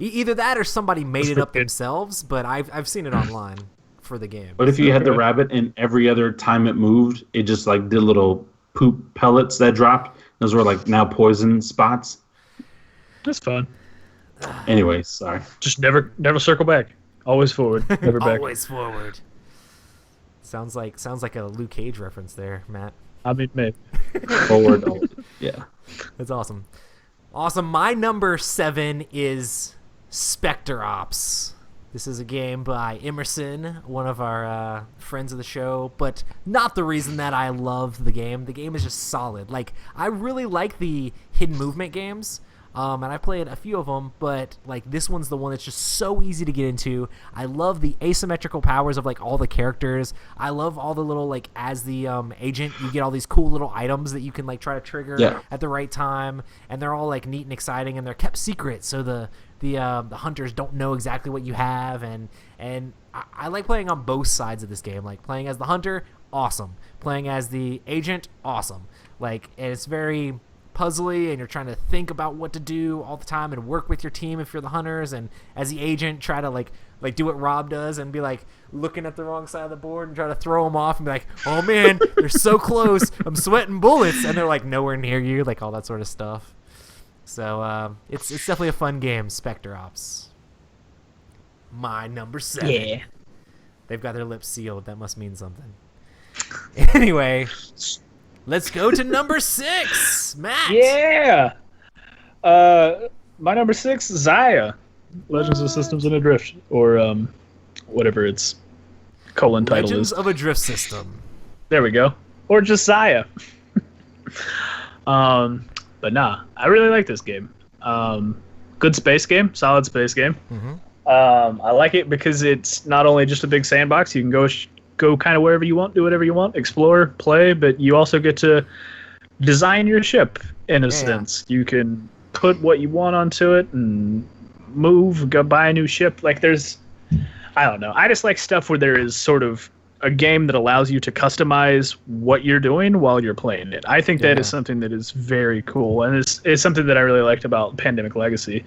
either that or somebody made it up themselves. But I've seen it online for the game. But if you had the rabbit and every other time it moved, it just did a little poop pellets that dropped. Those were like now poison spots. That's fun. Anyway, sorry. Just never circle back. Always forward, never back. Always forward. Sounds like a Luke Cage reference there, Matt. I mean, maybe. Forward. Yeah. That's awesome. Awesome. My number 7 is Spector Ops. This is a game by Emerson, one of our friends of the show, but not the reason that I love the game. The game is just solid. Like, I really like the hidden movement games, and I played a few of them, but like this one's the one that's just so easy to get into. I love the asymmetrical powers of like all the characters. I love all the little, like, as the agent, you get all these cool little items that you can like try to trigger at the right time, and they're all like neat and exciting, and they're kept secret, so the hunters don't know exactly what you have, and I like playing on both sides of this game. Like, playing as the hunter, awesome. Playing as the agent, awesome. Like, and it's very puzzly, and you're trying to think about what to do all the time and work with your team if you're the hunters, and as the agent try to like do what Rob does and be like looking at the wrong side of the board and try to throw them off and be like, oh man, they're so close, I'm sweating bullets, and they're like nowhere near you, like all that sort of stuff. So it's definitely a fun game, Spector Ops. My number 7. Yeah. They've got their lips sealed. That must mean something. Anyway, let's go to number 6, Matt. Yeah. My number 6, Zaya, Legends of Systems in Adrift, or whatever its title is. Legends of a Drift System. There we go. Or just Zaya. But nah, I really like this game. Good space game, solid space game. Mm-hmm. I like it because it's not only just a big sandbox. You can go kind of wherever you want, do whatever you want, explore, play, but you also get to design your ship in a sense. You can put what you want onto it and move, go buy a new ship. Like, I don't know. I just like stuff where there is sort of a game that allows you to customize what you're doing while you're playing it. I think that is something that is very cool, and it's something that I really liked about Pandemic Legacy,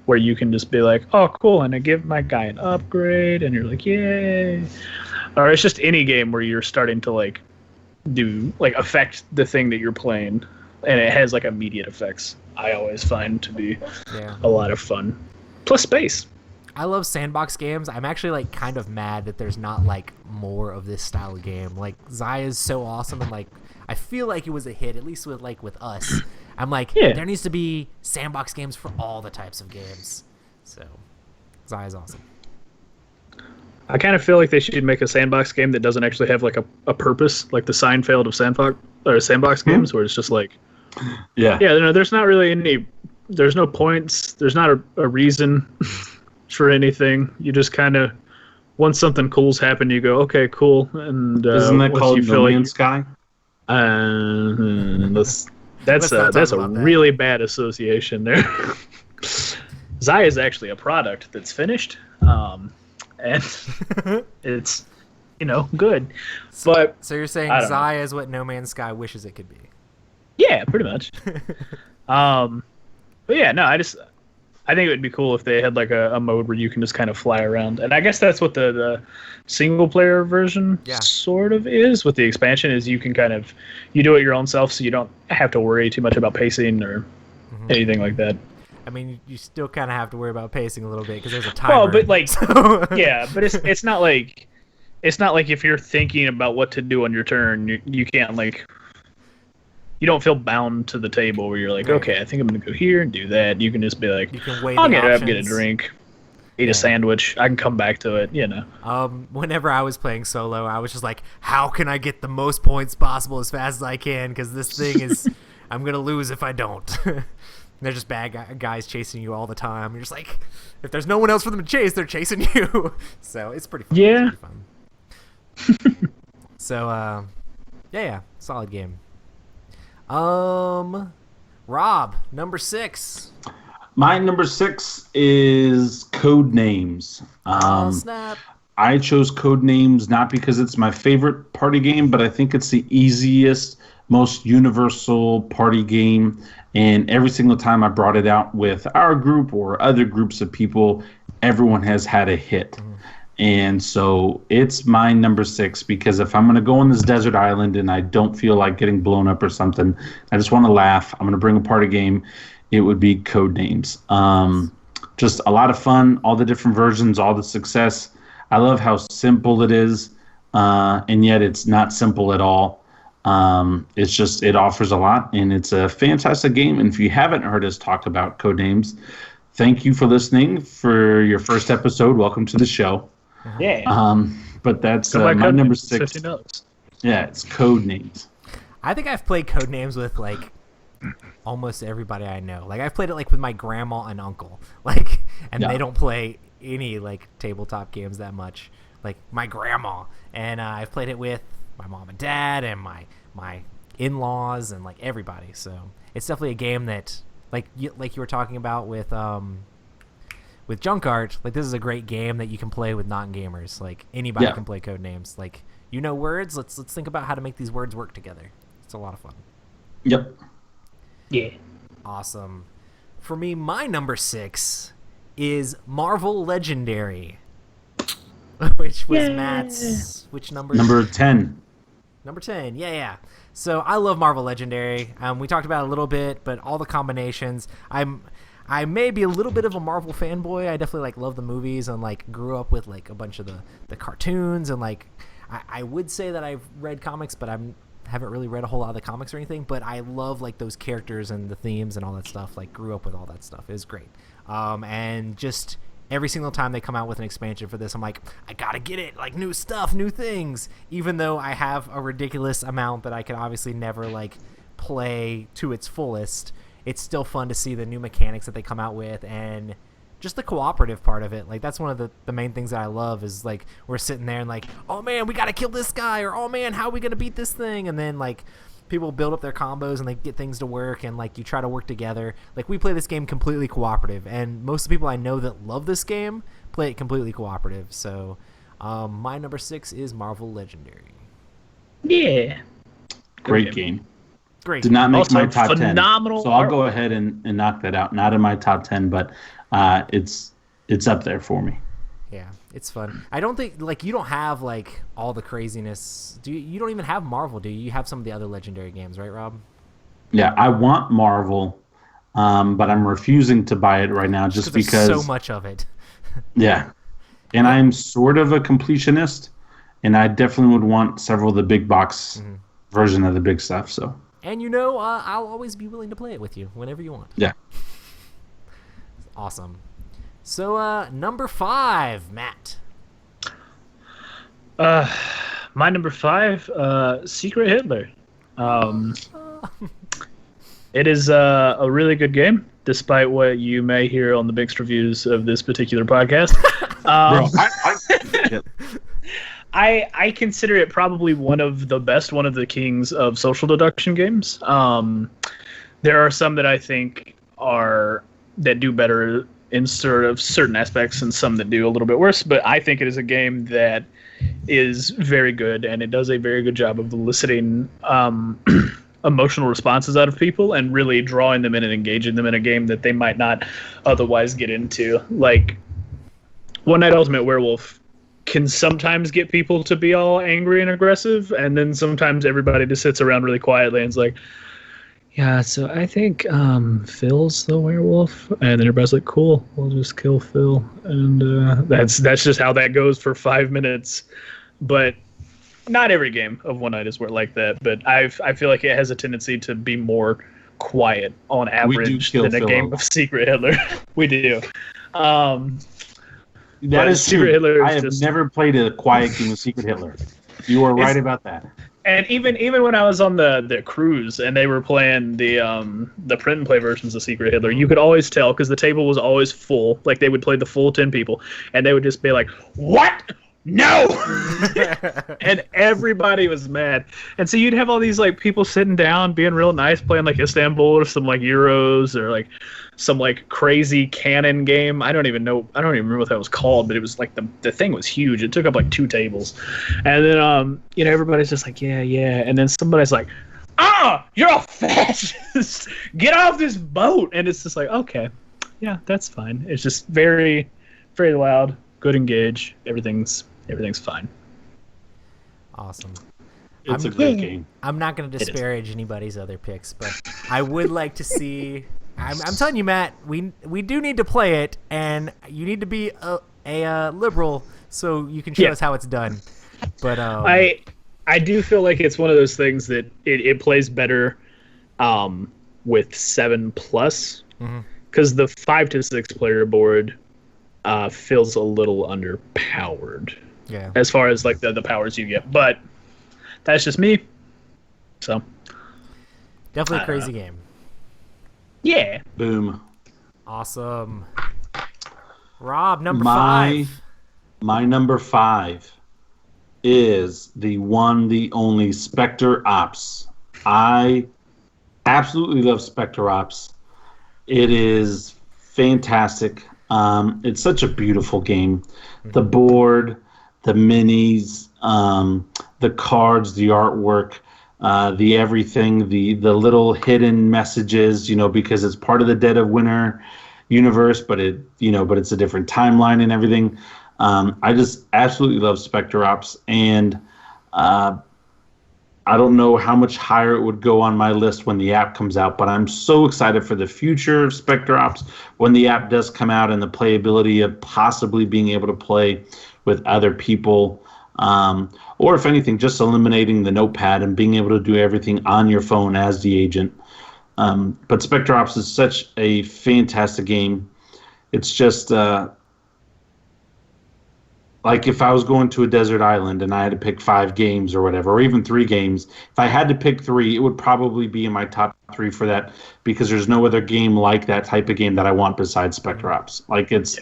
where you can just be like, oh, cool, and I give my guy an upgrade, and you're like, yay. Or it's just any game where you're starting to like affect the thing that you're playing, and it has like immediate effects. I always find to be a lot of fun. Plus space. I love sandbox games. I'm actually like kind of mad that there's not like more of this style of game. Like, Zaya is so awesome, and like I feel like it was a hit, at least with us. I'm like, there needs to be sandbox games for all the types of games. So Zaya's awesome. I kind of feel like they should make a sandbox game that doesn't actually have like a purpose, like the Seinfeld of sandbox games, where it's just like, there's not really there's no points, there's not a reason for anything. You just kind of, once something cool's happened, you go, okay, cool. And isn't that called No Man's Sky? That's a really bad association there. Zaya is actually a product that's finished, and it's good. But so you're saying Zaya is what No Man's Sky wishes it could be? Yeah, pretty much. But yeah, no, I think it would be cool if they had like a mode where you can just kind of fly around. And I guess that's what the single player version sort of is. With the expansion is you can you do it your own self, so you don't have to worry too much about pacing or anything like that. I mean, you still kind of have to worry about pacing a little bit because there's a timer. Well, but like, but it's not like if you're thinking about what to do on your turn, you can't like. You don't feel bound to the table where you're like, okay, I think I'm going to go here and do that. You can just be like, I'll get up, get a drink, eat a sandwich. I can come back to it, Whenever I was playing solo, I was just like, how can I get the most points possible as fast as I can? Because this thing is, I'm going to lose if I don't. And they're just bad guys chasing you all the time. You're just like, if there's no one else for them to chase, they're chasing you. So it's pretty fun. Yeah. It's pretty fun. So, solid game. Rob, number 6. My number 6 is Codenames. Snap. I chose Codenames not because it's my favorite party game, but I think it's the easiest, most universal party game. And every single time I brought it out with our group or other groups of people, everyone has had a hit. And so it's my number 6 because if I'm going to go on this desert island and I don't feel like getting blown up or something, I just want to laugh, I'm going to bring apart a game, it would be Codenames. Just a lot of fun, all the different versions, all the success. I love how simple it is, and yet it's not simple at all. It's just, it offers a lot, and it's a fantastic game. And if you haven't heard us talk about Codenames, thank you for listening for your first episode. Welcome to the show. Yeah. But that's my number 6. $50. Yeah, it's Codenames. I think I've played Codenames with like almost everybody I know. Like I've played it like with my grandma and uncle. Like, and they don't play any like tabletop games that much. Like my grandma, and I've played it with my mom and dad and my in-laws and like everybody. So it's definitely a game that like you were talking about with Junk Art, like this is a great game that you can play with non-gamers. Like anybody can play Codenames. Like words. Let's think about how to make these words work together. It's a lot of fun. Yep. Yeah. Awesome. For me, my number 6 is Marvel Legendary, which was Matt's. Which number? Number 10. Number 10. Yeah. So I love Marvel Legendary. We talked about it a little bit, but all the combinations. I may be a little bit of a Marvel fanboy. I definitely like love the movies and like grew up with like a bunch of the cartoons and like I would say that I've read comics, but haven't really read a whole lot of the comics or anything. But I love like those characters and the themes and all that stuff. Like grew up with all that stuff. It was great. And just every single time they come out with an expansion for this, I'm like, I gotta get it. Like new stuff, new things. Even though I have a ridiculous amount that I can obviously never like play to its fullest. It's still fun to see the new mechanics that they come out with and just the cooperative part of it. Like that's one of the main things that I love is like we're sitting there and like, oh man, we got to kill this guy, or oh man, how are we going to beat this thing? And then like people build up their combos and they get things to work and like you try to work together. Like we play this game completely cooperative, and most of the people I know that love this game play it completely cooperative. So my number 6 is Marvel Legendary. Yeah. Great game. Great. Did not make Also, my top 10. phenomenal So I'll go ahead and knock that out. Not in my top 10, but it's up there for me. Yeah, it's fun. I don't think like you don't have like all the craziness. You don't even have Marvel, do you? You have some of the other Legendary games, right, Rob? Yeah, I want Marvel, but I'm refusing to buy it right now just because there's so much of it. Yeah, and I'm sort of a completionist, and I definitely would want several of the big box version of the big stuff. So. And I'll always be willing to play it with you whenever you want. Yeah. Awesome. So number 5, Matt. My number 5, Secret Hitler. It is a really good game, despite what you may hear on the mixed reviews of this particular podcast. I consider it probably one of the kings of social deduction games. There are some that I think that do better in sort of certain aspects, and some that do a little bit worse. But I think it is a game that is very good, and it does a very good job of eliciting emotional responses out of people and really drawing them in and engaging them in a game that they might not otherwise get into. Like One Night Ultimate Werewolf can sometimes get people to be all angry and aggressive, and then sometimes everybody just sits around really quietly and is like, yeah, so I think Phil's the werewolf, and then everybody's like, cool, we'll just kill Phil, and that's just how that goes for 5 minutes. But not every game of One Night is like that, but I feel like it has a tendency to be more quiet on average than a game of Secret Hitler. We do. That is true. Hitler I have never played a quiet game of Secret Hitler. You are right about that. And even when I was on the cruise and they were playing the print and play versions of Secret Hitler, you could always tell because the table was always full. Like they would play the full 10 people, and they would just be like, "What? No!" And everybody was mad. And so you'd have all these like people sitting down, being real nice, playing like Istanbul or some like Euros or like some like crazy canon game. I don't even remember what that was called, but it was like the thing was huge. It took up like 2 tables. And then everybody's just like, yeah. And then somebody's like, you're a fascist. Get off this boat. And it's just like, okay, yeah, that's fine. It's just very, very loud. good engage. Everything's fine. Awesome. It's a great game. I'm not going to disparage anybody's other picks, but I would like to see. I'm telling you, Matt, we do need to play it, and you need to be a liberal so you can show us how it's done. But I do feel like it's one of those things that it plays better with 7+, because the 5 to 6 player board feels a little underpowered. Yeah. As far as like the powers you get, but that's just me. So definitely a crazy game. Yeah. Boom. Awesome. Rob, number 5. My number 5 is the one, the only Spector Ops. I absolutely love Spector Ops. It is fantastic. It's such a beautiful game. The board, the minis, the cards, the artwork, the everything, the little hidden messages, because it's part of the Dead of Winter universe, but it's a different timeline and everything. I just absolutely love Spector Ops, and I don't know how much higher it would go on my list when the app comes out, but I'm so excited for the future of Spector Ops when the app does come out, and the playability of possibly being able to play with other people, or if anything, just eliminating the notepad and being able to do everything on your phone as the agent. But Spector Ops is such a fantastic game. It's just like if I was going to a desert island and I had to pick 5 games or whatever, or even 3 games, if I had to pick 3, it would probably be in my top 3 for that, because there's no other game like that type of game that I want besides Spector Ops. Like it's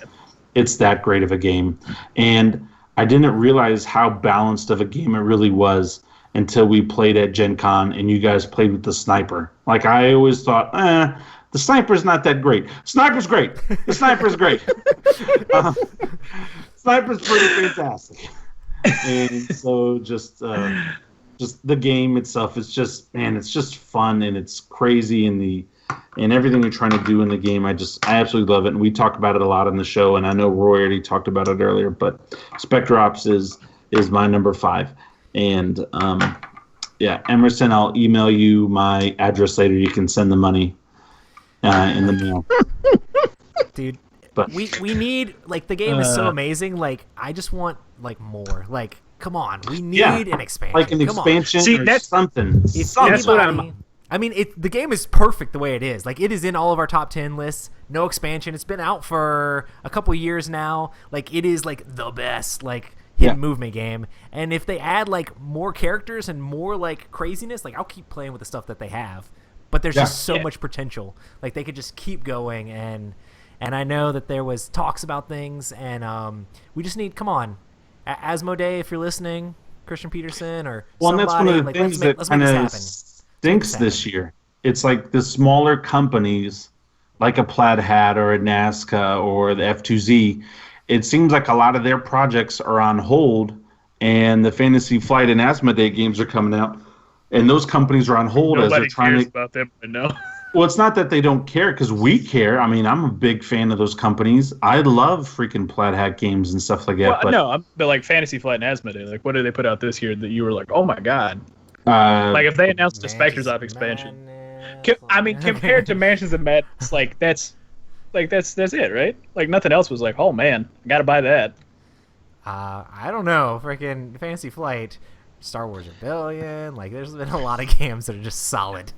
that great of a game. And I didn't realize how balanced of a game it really was until we played at Gen Con and you guys played with the sniper. Like I always thought, the sniper's not that great. Sniper's great. The sniper's great. Sniper's pretty fantastic. And so just the game itself is just, man, it's just fun and it's crazy, and everything you're trying to do in the game, I absolutely love it. And we talk about it a lot on the show, and I know Roy already talked about it earlier, but Spector Ops is my number 5. And Emerson, I'll email you my address later. You can send the money in the mail. Dude, but we need, like, the game is so amazing. Like, I just want, like, more. Like, come on, we need an expansion. Like an expansion. See, or that's something. That's what I'm. I mean, the game is perfect the way it is. Like, it is in all of our top 10 lists. No expansion. It's been out for a couple years now. Like, it is, like, the best, like, hidden movement game. And if they add, like, more characters and more, like, craziness, like, I'll keep playing with the stuff that they have. But there's just so much potential. Like, they could just keep going. And I know that there was talks about things. And we just need, come on, Asmodee, if you're listening, Christian Peterson or somebody. And that's one of the like, things let's that make kind this of happen. stinks this year. It's like the smaller companies, like a Plaid Hat or a Nazca or the F2Z. It seems like a lot of their projects are on hold, and the Fantasy Flight and Asmodee games are coming out, and those companies are on hold as they're trying cares to. About them, I know. Well, it's not that they don't care, because we care. I mean, I'm a big fan of those companies. I love freaking Plaid Hat games and stuff like that. But like Fantasy Flight and Asmodee, like what did they put out this year that you were like, oh my god? Like if they announced a Spector's Ops expansion, compared to Mansions of Madness, like that's it, right? Like nothing else was like, oh man, I gotta buy that. I don't know, freaking Fantasy Flight, Star Wars Rebellion. Like there's been a lot of games that are just solid.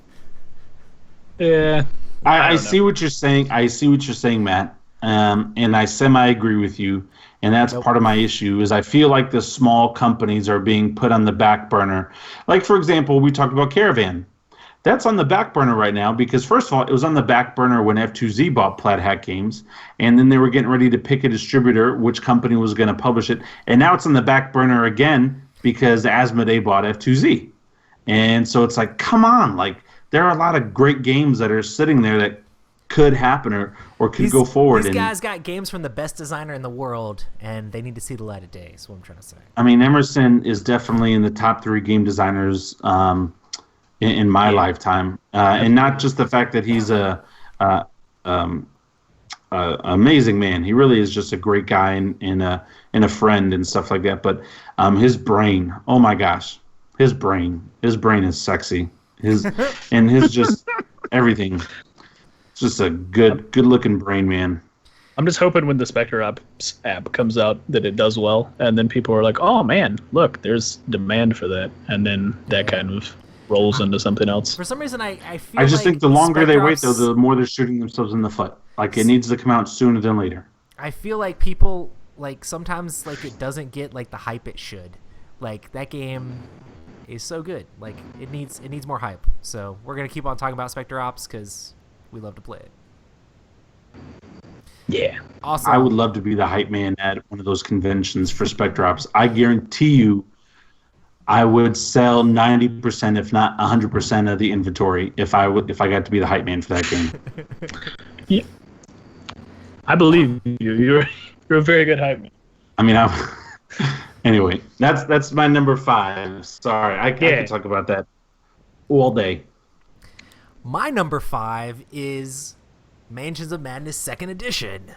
Yeah, I see what you're saying. I see what you're saying, Matt. And I semi-agree with you. And that's part of my issue is I feel like the small companies are being put on the back burner. Like, for example, we talked about Caravan. That's on the back burner right now because, first of all, it was on the back burner when F2Z bought Plaid Hat Games. And then they were getting ready to pick a distributor, which company was going to publish it. And now it's on the back burner again because Asmodee bought F2Z. And so it's like, come on. Like, there are a lot of great games that are sitting there that could happen or could go forward. These guys got games from the best designer in the world, and they need to see the light of day, is what I'm trying to say. I mean, Emerson is definitely in the top 3 game designers in my lifetime. And not just the fact that he's amazing man. He really is just a great guy and a friend and stuff like that. But his brain, oh my gosh, his brain is sexy. His just everything. It's just a good looking brain, man. I'm just hoping when the Spector Ops app comes out that it does well, and then people are like, "Oh man, look, there's demand for that," and then that kind of rolls into something else. For some reason, I feel I just like think the longer they Spector wait, though, Ops- the more they're shooting themselves in the foot. Like it needs to come out sooner than later. I feel like people like sometimes like it doesn't get like the hype it should. Like that game is so good. Like it needs more hype. So we're gonna keep on talking about Spector Ops because we love to play it. Yeah. Awesome. I would love to be the hype man at one of those conventions for Spector Ops. I guarantee you, I would sell 90%, if not 100%, of the inventory if I got to be the hype man for that game. Yeah. I believe you. You're a very good hype man. I mean, anyway, that's my number 5. Sorry, I can talk about that all day. My number 5 is Mansions of Madness 2nd Edition.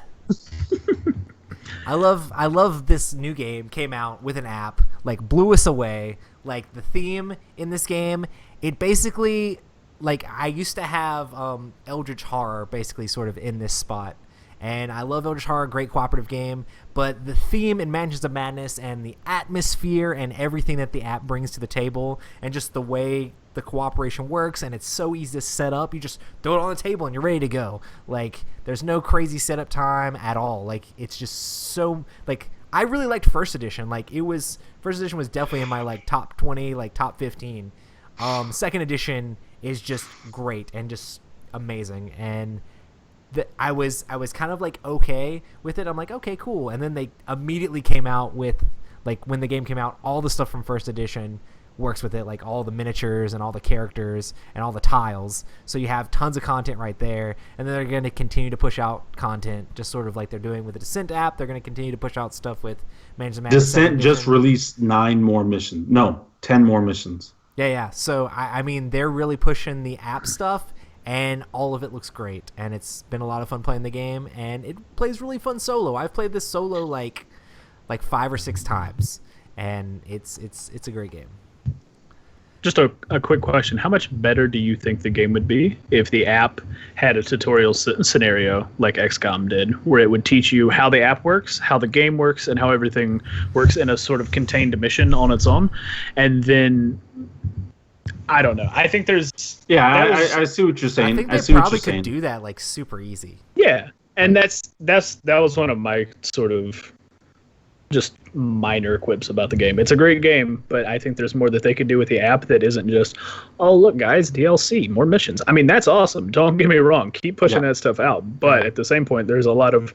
I love this new game. Came out with an app, like blew us away. Like the theme in this game, it basically, like I used to have Eldritch Horror basically sort of in this spot. And I love Eldritch Horror, great cooperative game, but the theme in Mansions of Madness and the atmosphere and everything that the app brings to the table and just the way the cooperation works, and it's so easy to set up. You just throw it on the table and you're ready to go. Like, there's no crazy setup time at all. Like, it's just so, like, I really liked First Edition. Like, First Edition was definitely in my, like, top 20, like, top 15. Second Edition is just great and just amazing, and I was kind of like okay with it. I'm like, okay, cool. And then they immediately came out with, like, when the game came out, all the stuff from First Edition works with it, like all the miniatures and all the characters and all the tiles. So you have tons of content right there. And then they're going to continue to push out content, just sort of like they're doing with the Descent app. They're going to continue to push out stuff with Mansions of Madness. Descent just released 9 more missions. No, 10 more missions. Yeah. So I mean, they're really pushing the app stuff. And all of it looks great, and it's been a lot of fun playing the game, and it plays really fun solo. I've played this solo like 5 or 6 times, and it's a great game. Just a quick question. How much better do you think the game would be if the app had a tutorial scenario like XCOM did, where it would teach you how the app works, how the game works, and how everything works in a sort of contained mission on its own? And then, I don't know. I think there's... Yeah, I see what you're saying. I think they see probably what you're could do that like super easy. Yeah, and that was one of my sort of just minor quips about the game. It's a great game, but I think there's more that they could do with the app that isn't just, oh, look, guys, DLC, more missions. I mean, that's awesome. Don't get me wrong. Keep pushing that stuff out. But at the same point, there's a lot of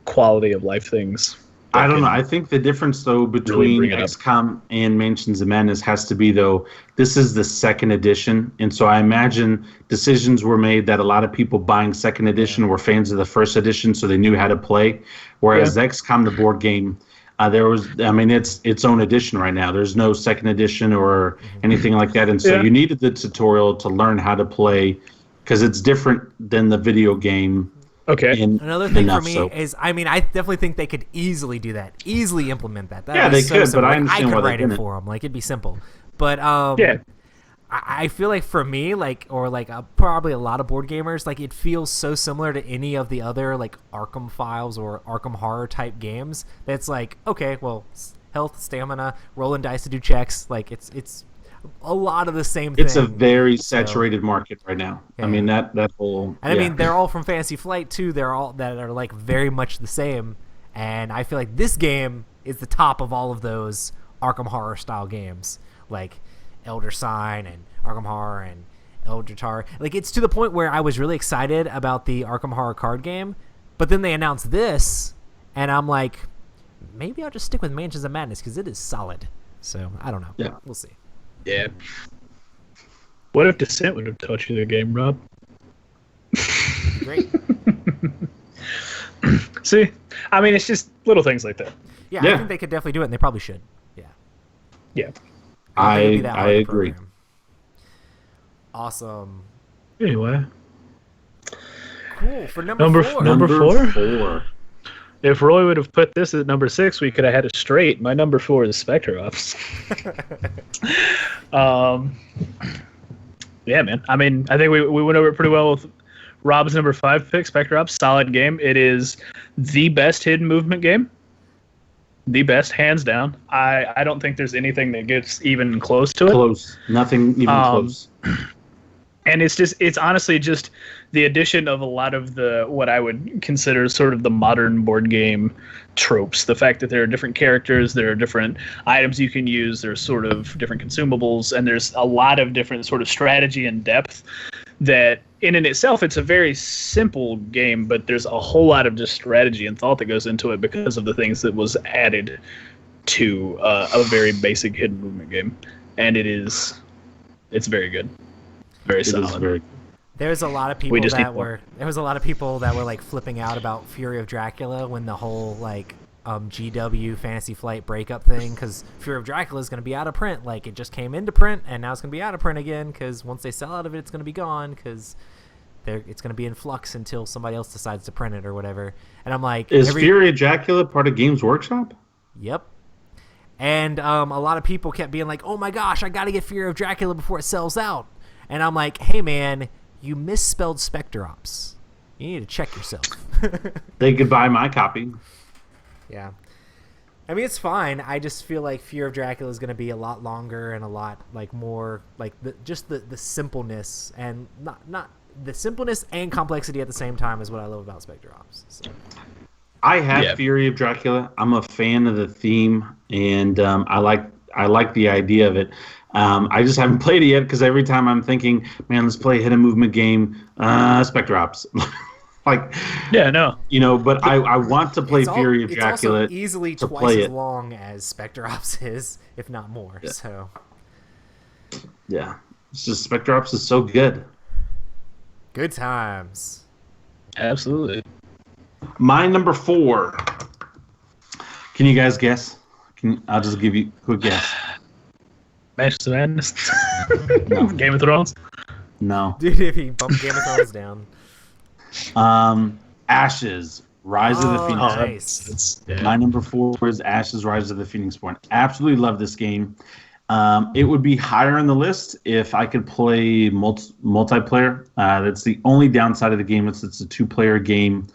quality of life things. I don't know. I think the difference, though, between really XCOM and Mansions of Madness has to be, though, this is the 2nd edition. And so I imagine decisions were made that a lot of people buying 2nd edition were fans of the 1st edition, so they knew how to play. Whereas XCOM, the board game, it's its own edition right now. There's no 2nd edition or anything like that. And so you needed the tutorial to learn how to play because it's different than the video game. Okay. Another thing for me is, I mean, I definitely think they could easily do that, easily implement that. Yeah, they could, but I understand why they could write it for them. Like, it'd be simple. But I feel like for me, probably a lot of board gamers, like, it feels so similar to any of the other, like, Arkham Files or Arkham Horror type games that's like, okay, well, health, stamina, rolling dice to do checks. Like, it's a lot of the same thing. It's a very saturated market right now. Yeah. I mean, that whole... And I mean, they're all from Fantasy Flight, too. They're all that are, like, very much the same. And I feel like this game is the top of all of those Arkham Horror-style games. Like Elder Sign and Arkham Horror and Eldritch Horror. Like, it's to the point where I was really excited about the Arkham Horror card game. But then they announced this, and I'm like, maybe I'll just stick with Mansions of Madness because it is solid. So, I don't know. Yeah. We'll see. Yeah. What if Descent would have taught you the game, Rob? Great. See? I mean, it's just little things like that. Yeah, I think they could definitely do it, and they probably should. Yeah. Yeah. I agree. Awesome. Anyway. Cool. For number Number 4. number four? 4. If Roy would have put this at number 6, we could have had it straight. My number 4 is Spector Ops. Yeah, man. I mean, I think we went over it pretty well with Rob's number 5 pick, Spector Ops. Solid game. It is the best hidden movement game. The best, hands down. I don't think there's anything that gets even close to it. Close. Nothing even close. And it's honestly just the addition of a lot of the what I would consider sort of the modern board game tropes. The fact that there are different characters, there are different items you can use, there's sort of different consumables, and there's a lot of different sort of strategy and depth that in and itself it's a very simple game, but there's a whole lot of just strategy and thought that goes into it because of the things that was added to a very basic hidden movement game. And it's very good. Very solid. There's a lot of people there was a lot of people that were like flipping out about Fury of Dracula when the whole like GW Fantasy Flight breakup thing, because Fury of Dracula is going to be out of print. Like, it just came into print and now it's going to be out of print again, because once they sell out of it, it's going to be gone, because it's going to be in flux until somebody else decides to print it or whatever. And I'm like, is Fury of Dracula part of Games Workshop? Yep. And a lot of people kept being like, oh my gosh, I got to get Fury of Dracula before it sells out. And I'm like, hey man, you misspelled Spector Ops. You need to check yourself. They could buy my copy. Yeah. I mean, it's fine. I just feel like Fear of Dracula is going to be a lot longer and a lot like more like the simpleness, and not the simpleness and complexity at the same time is what I love about Spector Ops. So. I have Fury of Dracula. I'm a fan of the theme, and I like the idea of it. I just haven't played it yet because every time I'm thinking, man, let's play a hidden movement game, Spector Ops. Like, yeah, no, but I want to play Fury of Dracula. It's also easily twice as long as Spector Ops is, if not more. Yeah. So, yeah, it's just Spector Ops is so good. Good times. Absolutely. My number 4. Can you guys guess? I'll just give you a quick guess. Manchester Madness. No. Game of Thrones. No. Dude, if he bumped Game of Thrones down. Ashes, Rise of the Phoenix. Nice. My number 4 is Ashes, Rise of the Phoenixborn. Absolutely love this game. It would be higher on the list if I could play multiplayer. That's the only downside of the game. It's a 2-player game.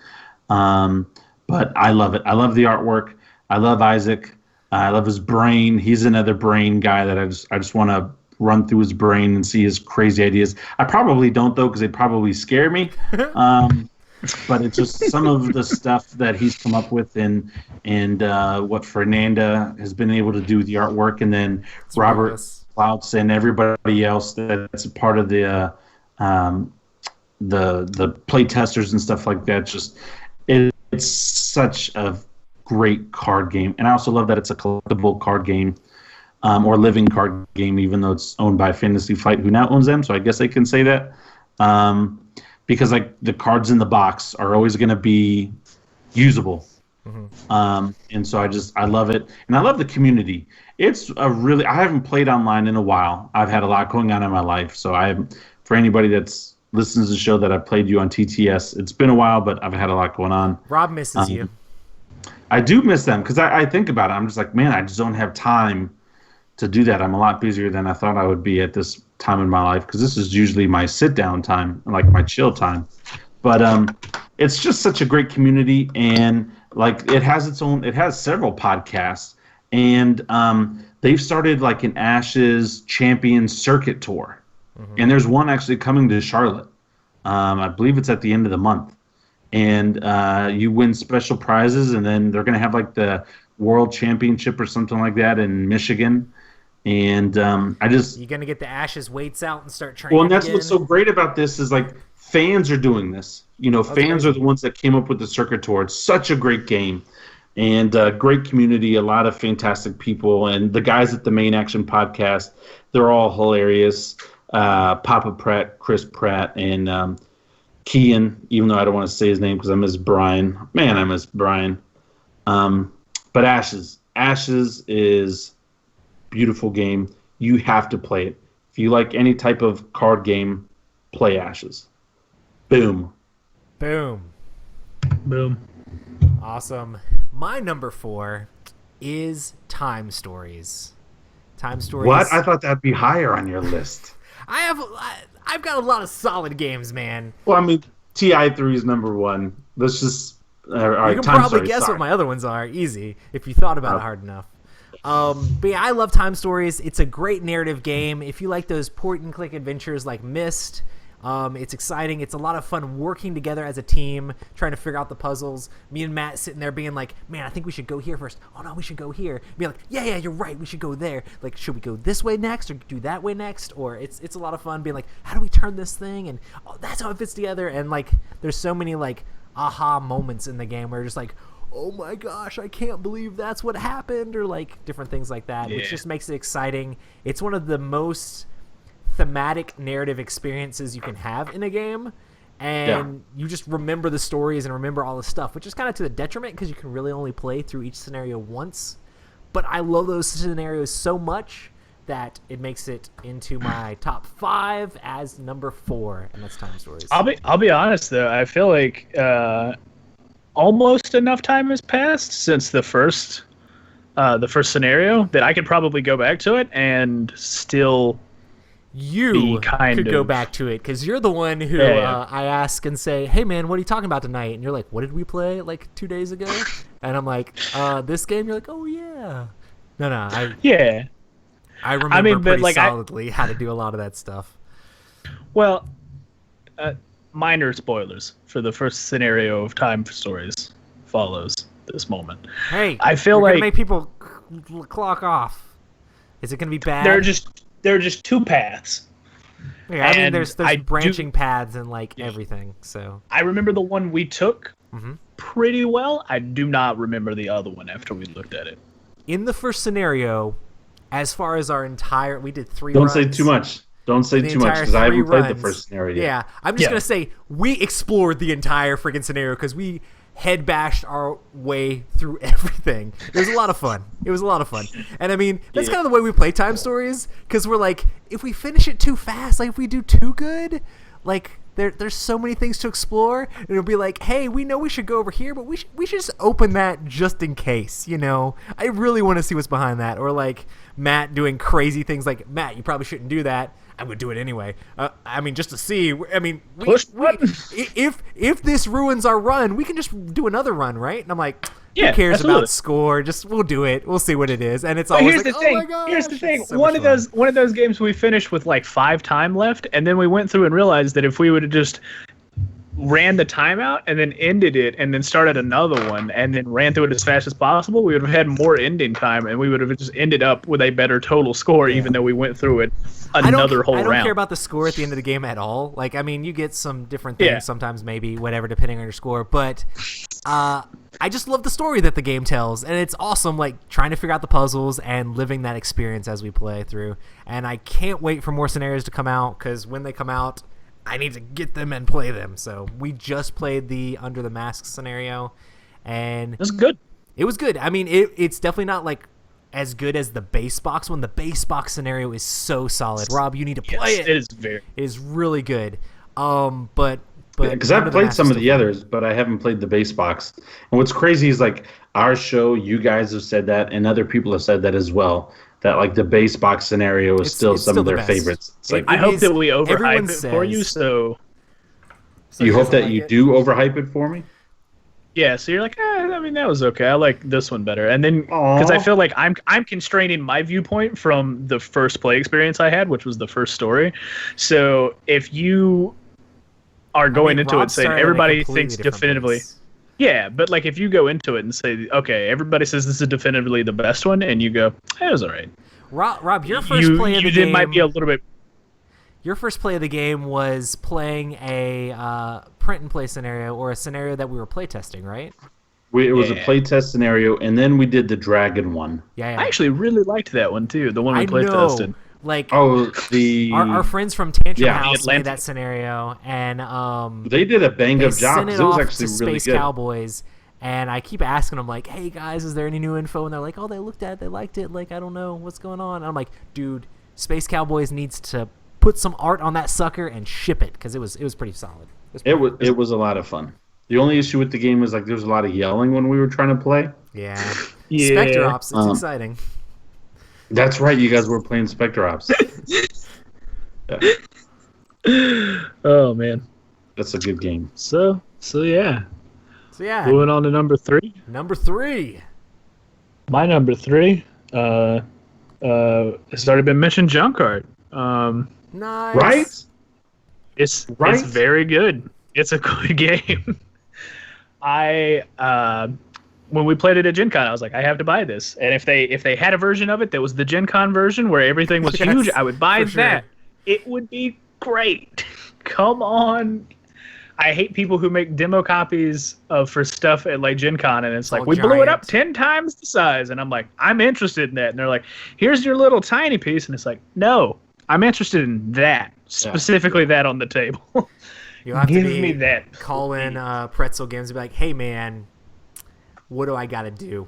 But I love it. I love the artwork. I love Isaac. I love his brain. He's another brain guy that I just want to run through his brain and see his crazy ideas. I probably don't, though, because they probably scare me. But it's just some of the stuff that he's come up with, and what Fernanda has been able to do with the artwork, and then it's Robert Clouts and everybody else that's a part of the play testers and stuff like that. Just it's such a great card game, and I also love that it's a collectible card game. Or living card game, even though it's owned by Fantasy Flight, who now owns them, so I guess I can say that. Because like the cards in the box are always going to be usable. Mm-hmm. And so I love it. And I love the community. I haven't played online in a while. I've had a lot going on in my life. So for anybody that's listens to the show that I played you on TTS, it's been a while, but I've had a lot going on. Rob misses you. I do miss them because I think about it. I'm just like, man, I just don't have time to do that. I'm a lot busier than I thought I would be at this time in my life, because this is usually my sit down time, like my chill time. But it's just such a great community, and like it has several podcasts, and they've started like an Ashes Champion Circuit tour, and there's one actually coming to Charlotte. I believe it's at the end of the month, and you win special prizes, and then they're gonna have like the World Championship or something like that in Michigan. And you're gonna get the Ashes weights out and start training. Well, and that's what's so great about this is like fans are doing this. Fans are the ones that came up with the circuit tour. It's such a great game, and great community. A lot of fantastic people, and the guys at the Main Action Podcast, they're all hilarious. Papa Pratt, Chris Pratt, and Kian. Even though I don't want to say his name because I miss Brian. Man, I miss Brian. But Ashes is beautiful game. You have to play it. If you like any type of card game, play Ashes. Boom. Boom. Boom. Awesome. My number 4 is T.I.M.E Stories. T.I.M E Stories. What? I thought that'd be higher on your list. I've got a lot of solid games, man. Well, I mean, TI3 is number 1. Let's just. All right, You can T.I.M E probably Stories, guess sorry. what my other ones are, easy, if you thought about it hard enough. But yeah, I love T.I.M E Stories. It's a great narrative game. If you like those point-and-click adventures like Myst, it's exciting. It's a lot of fun working together as a team, trying to figure out the puzzles. Me and Matt sitting there being like, man, I think we should go here first. Oh, no, we should go here. Being like, yeah, you're right. We should go there. Like, should we go this way next or do that way next? Or it's a lot of fun being like, how do we turn this thing? And oh, that's how it fits together. And, like, there's so many, like, aha moments in the game where you're just like, oh my gosh, I can't believe that's what happened, or like different things like that, which just makes it exciting. It's one of the most thematic narrative experiences you can have in a game, and you just remember the stories and remember all the stuff, which is kind of to the detriment because you can really only play through each scenario once. But I love those scenarios so much that it makes it into my top 5 as number 4, and that's T.I.M E Stories. I'll be honest though. I feel like almost enough time has passed since the first scenario that I could probably go back to it and still you kind could go of back to it because you're the one who I ask and say, hey man, what are you talking about tonight? And you're like, what did we play like 2 days ago? And I'm like, this game. You're like, oh yeah. No, I remember pretty solidly how to do a lot of that stuff. Well, minor spoilers for the first scenario of T.I.M E Stories follows this moment. Hey, I feel you're like gonna make people clock off. Is it gonna be bad? There are just 2 paths. Yeah, I mean, there's branching paths and like everything. So I remember the one we took pretty well. I do not remember the other one after we looked at it. In the first scenario, as far as we did 3 Don't runs. say too much. Don't say too much because I haven't played the first scenario yet. Yeah, I'm just going to say we explored the entire freaking scenario because we head bashed our way through everything. It was a lot of fun. It was a lot of fun. And I mean, that's kind of the way we play T.I.M E Stories because we're like, if we finish it too fast, like if we do too good, like there's so many things to explore. And it'll be like, hey, we know we should go over here, but we should just open that just in case, you know? I really want to see what's behind that. Or like Matt doing crazy things like, Matt, you probably shouldn't do that. I would do it anyway. I mean, just to see. I mean, if this ruins our run, we can just do another run, right? And I'm like, who cares about score? Just we'll do it. We'll see what it is. And it's always like, oh my gosh. Here's the thing. So one of those games we finished with like 5 time left, and then we went through and realized that if we would have just ran the timeout and then ended it and then started another one and then ran through it as fast as possible, we would have had more ending time and we would have just ended up with a better total score even though we went through it another whole round. I don't care about the score at the end of the game at all. Like, I mean, you get some different things sometimes, maybe, whatever, depending on your score. But I just love the story that the game tells. And it's awesome, like, trying to figure out the puzzles and living that experience as we play through. And I can't wait for more scenarios to come out because when they come out, I need to get them and play them. So we just played the Under the Mask scenario, and it was good. It was good. I mean, it's definitely not like as good as the base box one. The base box scenario is so solid. Rob, you need to play it. It is really good. But because I've played some of the others, but I haven't played the base box. And what's crazy is like our show, you guys have said that, and other people have said that as well. That like the base box scenario is still some of their favorites. It's like I hope that we overhype it for you. So you hope that you do overhype it for me. Yeah, so you're like, I mean, that was okay. I like this one better. And then because I feel like I'm constraining my viewpoint from the first play experience I had, which was the first story. So if you are going into it saying everybody thinks definitively. Yeah, but like if you go into it and say, okay, everybody says this is definitively the best one, and you go, it was all right. Rob, your first play of the game might be a little bit. Your first play of the game was playing a print and play scenario, or a scenario that we were playtesting, right? It was a playtest scenario, and then we did the dragon one. Yeah. I actually really liked that one too. The one we playtested. Like, our friends from Tantrum House made that scenario, and they did a bang up job. It was off actually to really Space good. Cowboys, and I keep asking them like, "Hey guys, is there any new info?" And they're like, "Oh, they looked at it, they liked it. Like, I don't know what's going on." And I'm like, "Dude, Space Cowboys needs to put some art on that sucker and ship it because it was pretty solid." It was a lot of fun. The only issue with the game was like there was a lot of yelling when we were trying to play. Yeah. Yeah. Spector Ops. It's exciting. That's right. You guys were playing Spector Ops. Yeah. Oh man. That's a good game. So yeah. So yeah. Moving on to number 3. Number 3. My number 3. It's already been mentioned. Junkart. Nice. Right? It's Right? It's very good. It's a good game. When we played it at Gen Con, I was like, I have to buy this. And if they had a version of it that was the Gen Con version where everything was Yes, huge, I would buy for sure. that. It would be great. Come on. I hate people who make demo copies for stuff at like Gen Con, and it's like, all we blew it up giant. 10 times the size. And I'm like, I'm interested in that. And they're like, here's your little tiny piece. And it's like, no, I'm interested in that. Specifically that on the table. You'll have Give to me that. Call in Pretzel Games and be like, hey, man, what do I got to do?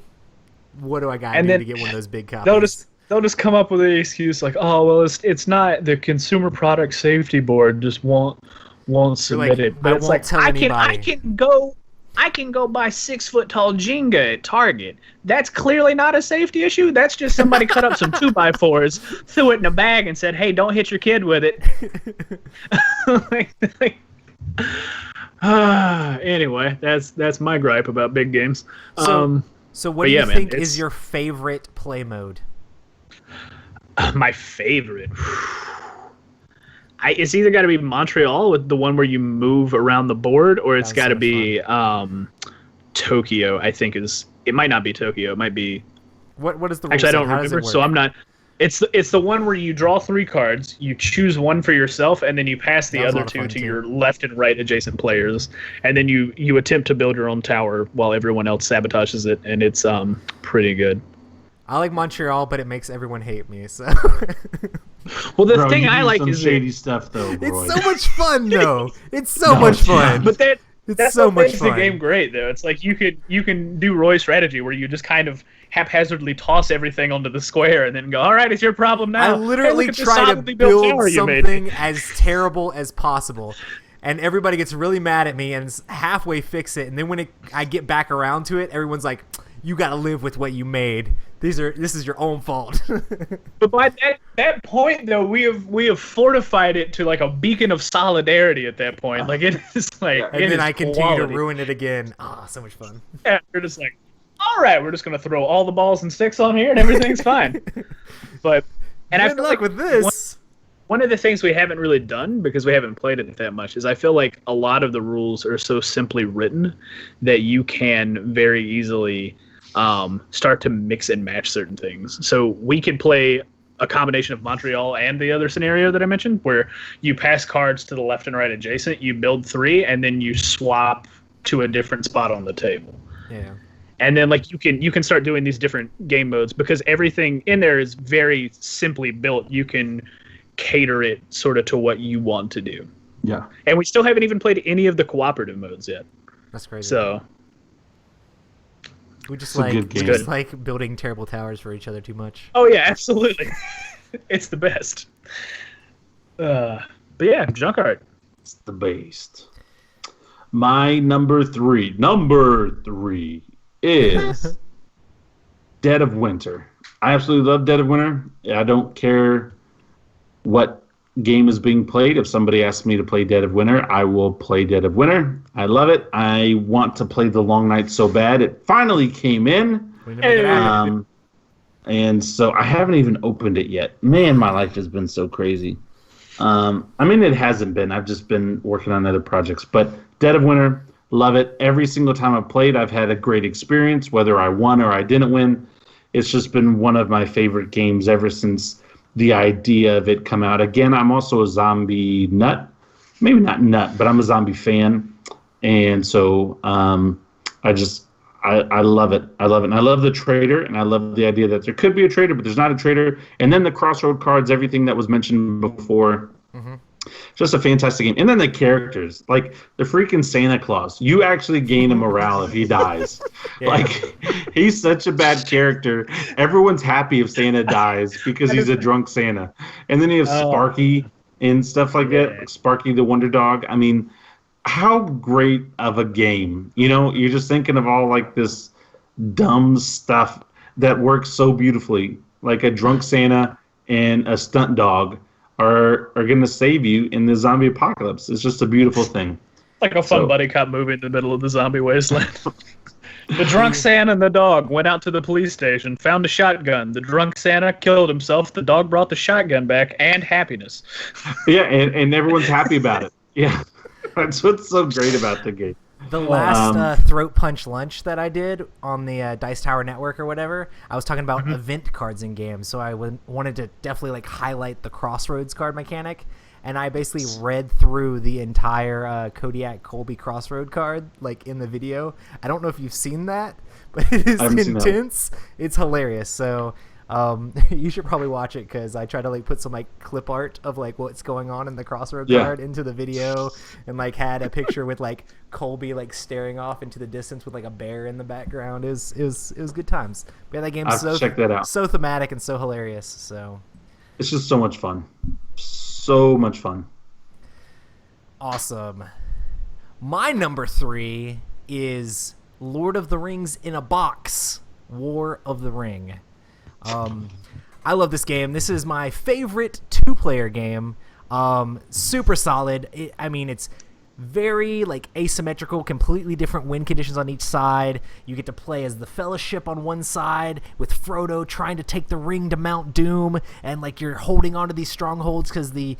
What do I got to And do then to get one of those big copies? They'll just come up with an excuse like, oh, well, it's not the Consumer Product Safety Board just won't submit like, it. But I it's won't like, tell I anybody. can go buy 6-foot-tall Jenga at Target. That's clearly not a safety issue. That's just somebody cut up some 2x4s, threw it in a bag, and said, hey, don't hit your kid with it. Anyway, that's my gripe about big games. So what do you think is your favorite play mode? My favorite. It's either got to be Montreal with the one where you move around the board, or it's got to be Tokyo. I think it might not be Tokyo. It might be. What is the Actually, I don't How does it remember, work? so I'm not. It's the one where you draw 3 cards, you choose one for yourself, and then you pass the That was a other lot of 2 fun, to too. your left and right adjacent players, and then you attempt to build your own tower while everyone else sabotages it, and it's pretty good. I like Montreal, but it makes everyone hate me. So Well, the Bro, thing you I do like some is shady stuff though, Roy. it's so much fun, though. It's so No, much it's not. fun. But It's that's so what much makes fun. the game great, though. It's like you can do Roy's strategy where you just kind of haphazardly toss everything onto the square and then go, all right, it's your problem now. I literally Hey, look at this try to solidly built build tower you made. something as terrible as possible, and everybody gets really mad at me and halfway fix it, and then when I get back around to it, everyone's like, "You got to live with what you made. This is your own fault." But by that point, though, we have fortified it to like a beacon of solidarity at that point. Like it is like, Yeah. And it then is I continue quality. to ruin it again. Ah, so much fun. Yeah, we're just like, all right, we're just gonna throw all the balls and sticks on here and everything's fine. But I Good feel luck like with this. one of the things we haven't really done because we haven't played it that much is I feel like a lot of the rules are so simply written that you can very easily start to mix and match certain things. So we could play a combination of Montreal and the other scenario that I mentioned, where you pass cards to the left and right adjacent, you build 3, and then you swap to a different spot on the table. Yeah. And then like you can start doing these different game modes because everything in there is very simply built. You can cater it sort of to what you want to do. Yeah. And we still haven't even played any of the cooperative modes yet. That's crazy. So we just It's a good game. just like building terrible towers for each other too much. oh yeah, absolutely. It's the best. But yeah, Junkart. It's the best. My number three is Dead of Winter. I absolutely love Dead of Winter. I don't care what game is being played. If somebody asks me to play Dead of Winter, I will play Dead of Winter. I love it. I want to play The Long Night so bad. It finally came in. We never get out of it. And so I haven't even opened it yet. Man, my life has been so crazy. I mean, it hasn't been. I've just been working on other projects. But Dead of Winter, love it. Every single time I've played, I've had a great experience, whether I won or I didn't win. It's just been one of my favorite games ever since the idea of it come out. Again, I'm also a zombie nut. Maybe not nut, but I'm a zombie fan. And so I love it. I love it. And I love the traitor, and I love the idea that there could be a traitor, but there's not a traitor. And then the crossroad cards, everything that was mentioned before. Mm-hmm. Just a fantastic game. And then the characters, like the freaking Santa Claus. You actually gain a morale if he dies. Yeah. Like, he's such a bad character. Everyone's happy if Santa dies because he's a drunk Santa. And then you have Sparky and stuff like that. Sparky the Wonder Dog. I mean, how great of a game. You know, you're just thinking of all like this dumb stuff that works so beautifully. Like a drunk Santa and a stunt dog are going to save you in the zombie apocalypse. It's just a beautiful thing. Like a fun buddy cop movie in the middle of the zombie wasteland. The drunk Santa and the dog went out to the police station, found a shotgun. The drunk Santa killed himself. The dog brought the shotgun back, and happiness. Yeah, and everyone's happy about it. Yeah, that's what's so great about the game. The last throat punch lunch that I did on the Dice Tower Network or whatever, I was talking about event cards in games, so I wanted to definitely like highlight the Crossroads card mechanic, and I basically read through the entire Kodiak Colby Crossroad card like in the video. I don't know if you've seen that, but it is intense. It's hilarious. So you should probably watch it because I try to like put some like clip art of like what's going on in the Crossroad card into the video, and like had a picture with like Colby like staring off into the distance with like a bear in the background. It was good times. But yeah, that game's check that out. So thematic and so hilarious. So it's just so much fun. So much fun. Awesome. My number 3 is Lord of the Rings in a Box, War of the Ring. I love this game. This is my favorite 2-player game. Super solid. It's very like asymmetrical, completely different win conditions on each side. You get to play as the Fellowship on one side with Frodo trying to take the ring to Mount Doom, and like you're holding onto these strongholds because the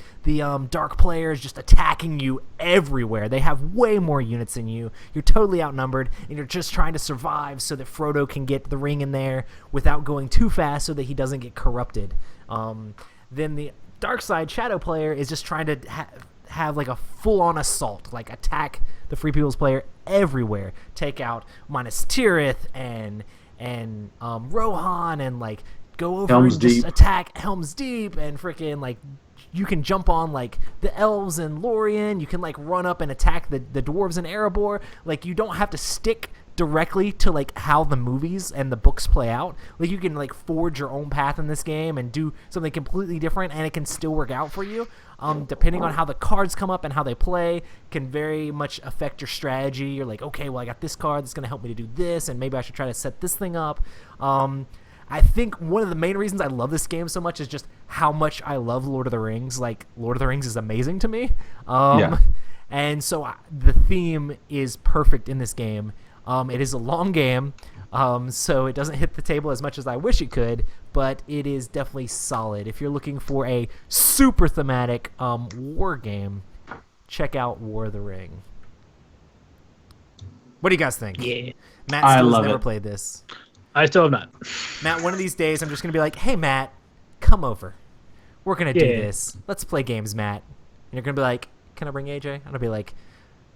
dark player is just attacking you everywhere. They have way more units than you. You're totally outnumbered, and you're just trying to survive so that Frodo can get the ring in there without going too fast so that he doesn't get corrupted. Then the dark side shadow player is just trying to have like a full-on assault, like attack the Free People's player everywhere, take out Minas Tirith and Rohan, and like go over Helm's and just Deep. attack Helm's Deep, and freaking like you can jump on like the elves and Lorien. You can like run up and attack the dwarves in Erebor. Like you don't have to stick directly to like how the movies and the books play out. Like you can like forge your own path in this game and do something completely different, and it can still work out for you. Depending on how the cards come up and how they play can very much affect your strategy. You're like, okay, well I got this card that's going to help me to do this, and maybe I should try to set this thing up. I think one of the main reasons I love this game so much is just how much I love Lord of the Rings. Like Lord of the Rings is amazing to me. And so the theme is perfect in this game. It is a long game, so it doesn't hit the table as much as I wish it could, but it is definitely solid. If you're looking for a super thematic war game, check out War of the Ring. What do you guys think? Yeah. Matt still has never played this. I still have not. Matt, one of these days I'm just going to be like, hey, Matt, come over. We're going to do this. Let's play games, Matt. And you're going to be like, can I bring AJ? I'm going to be like,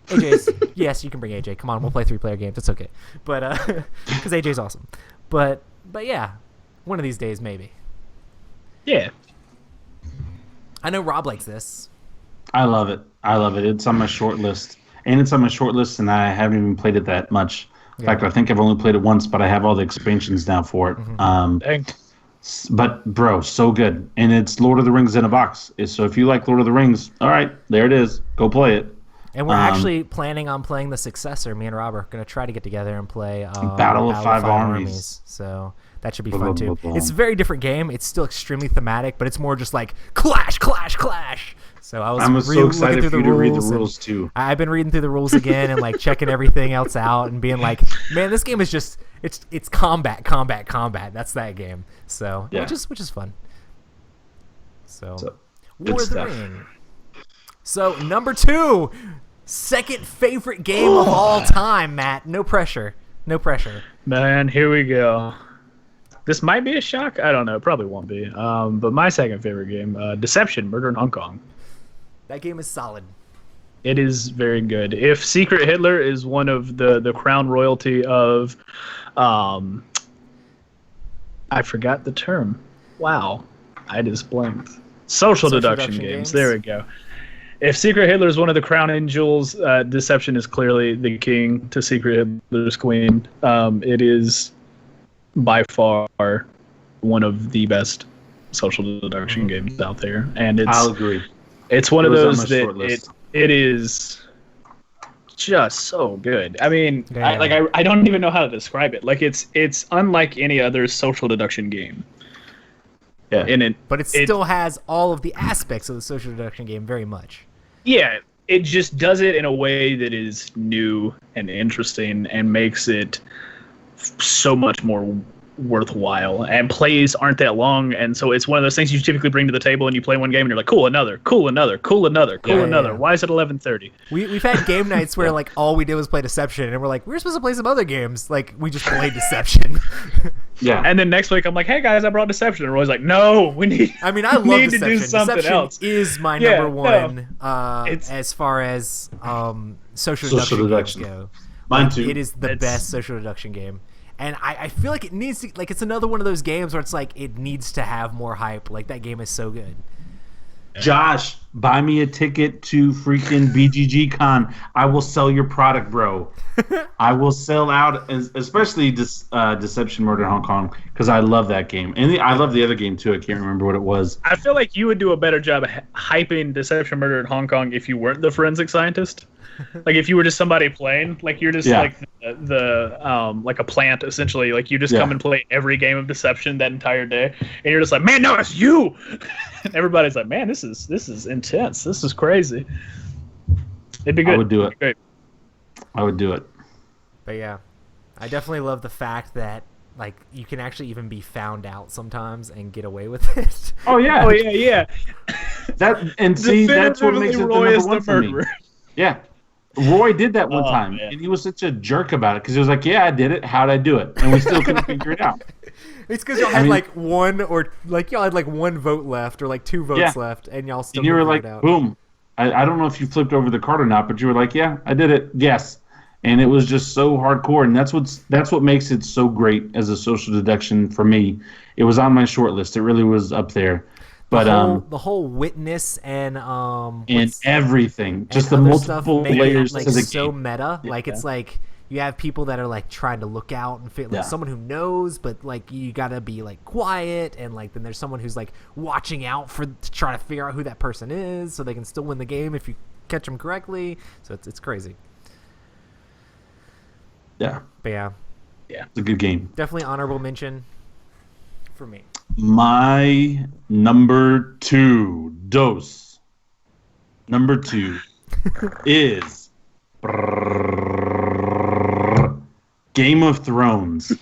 AJ's, yes, you can bring AJ. Come on, we'll play 3-player games. It's okay. But, because AJ's awesome. But yeah, one of these days, maybe. Yeah. I know Rob likes this. I love it. It's on my short list. And it's on my short list, and I haven't even played it that much. In fact, I think I've only played it once, but I have all the expansions now for it. Dang. But, bro, so good. And it's Lord of the Rings in a box. So if you like Lord of the Rings, all right, there it is. Go play it. And we're actually planning on playing the successor. Me and Rob are going to try to get together and play Battle of Five Armies. So that should be fun, too. It's a very different game. It's still extremely thematic, but it's more just like clash, clash, clash. So I'm so excited for you to read the rules, too. I've been reading through the rules again and like checking everything else out and being like, man, this game is just it's combat. That's that game. So which is fun. So War of the Ring. So number 2, second favorite game of all time, Matt. No pressure. Man, here we go. This might be a shock. I don't know. It probably won't be. But my second favorite game, Deception, Murder in Hong Kong. That game is solid. It is very good. If Secret Hitler is one of the crown royalty of, I forgot the term. Wow, I just blanked. Social deduction games. There we go. If Secret Hitler is one of the crown angels, Deception is clearly the king to Secret Hitler's queen. It is by far one of the best social deduction games out there, and I'll agree. It's one of those that it is just so good. I mean, Yeah. I don't even know how to describe it. Like it's unlike any other social deduction game. Yeah. And But it still has all of the aspects of the social deduction game very much. yeah, it just does it in a way that is new and interesting and makes it so much more worthwhile. And plays aren't that long, and so it's one of those things you typically bring to the table and you play one game and you're like, cool, another, cool, another, cool, another, cool, Yeah, another. yeah. Why is it 11:30? We've had game nights where like all we did was play Deception, and we're like, we're supposed to play some other games. Like we just played Deception. Yeah. And then next week I'm like, hey guys, I brought Deception. And Roy's like, no, we need. I mean, I love need Deception. to do something Deception else. is my Yeah, number one it's- as far as social Social deduction deduction. games go. Mine Like, too. It is the best social deduction game. And I feel like it needs to, like, it's another one of those games where it's like, it needs to have more hype. Like, that game is so good. Josh, buy me a ticket to freaking BGG Con. I will sell your product, bro. I will sell out, especially Deception Murder in Hong Kong, because I love that game. And I love the other game, too. I can't remember what it was. I feel like you would do a better job of hyping Deception Murder in Hong Kong if you weren't the forensic scientist. Like if you were just somebody playing, like you're just like the like a plant essentially. Like you just come and play every game of Deception that entire day, and you're just like, man, no, it's you. And everybody's like, man, this is intense. This is crazy. It'd be good. I would do it. Great. I would do it. But yeah, I definitely love the fact that like you can actually even be found out sometimes and get away with it. Oh yeah. Oh yeah. That's what makes it the Roy is number one for me. murderer. Yeah. Roy did that one Oh, time, man. and he was such a jerk about it because he was like, "Yeah, I did it. How'd I do it?" And we still couldn't figure it out. It's because y'all had like one or like y'all had like one vote left or like two votes left, and y'all still And you were couldn't like, figure it out. "Boom!" I don't know if you flipped over the card or not, but you were like, "Yeah, I did it. Yes." And it was just so hardcore, and that's what makes it so great as a social deduction for me. It was on my short list. It really was up there. But the whole witness and everything, just the other stuff multiple make it, layers like to the so game. meta. Like it's like you have people that are like trying to look out and feel like someone who knows, but like you gotta be like quiet, and like then there's someone who's like watching out to try to figure out who that person is, so they can still win the game if you catch them correctly. So it's crazy. Yeah, But yeah, it's a good game. definitely honorable mention for me. My number two dose. Number two is Game of Thrones.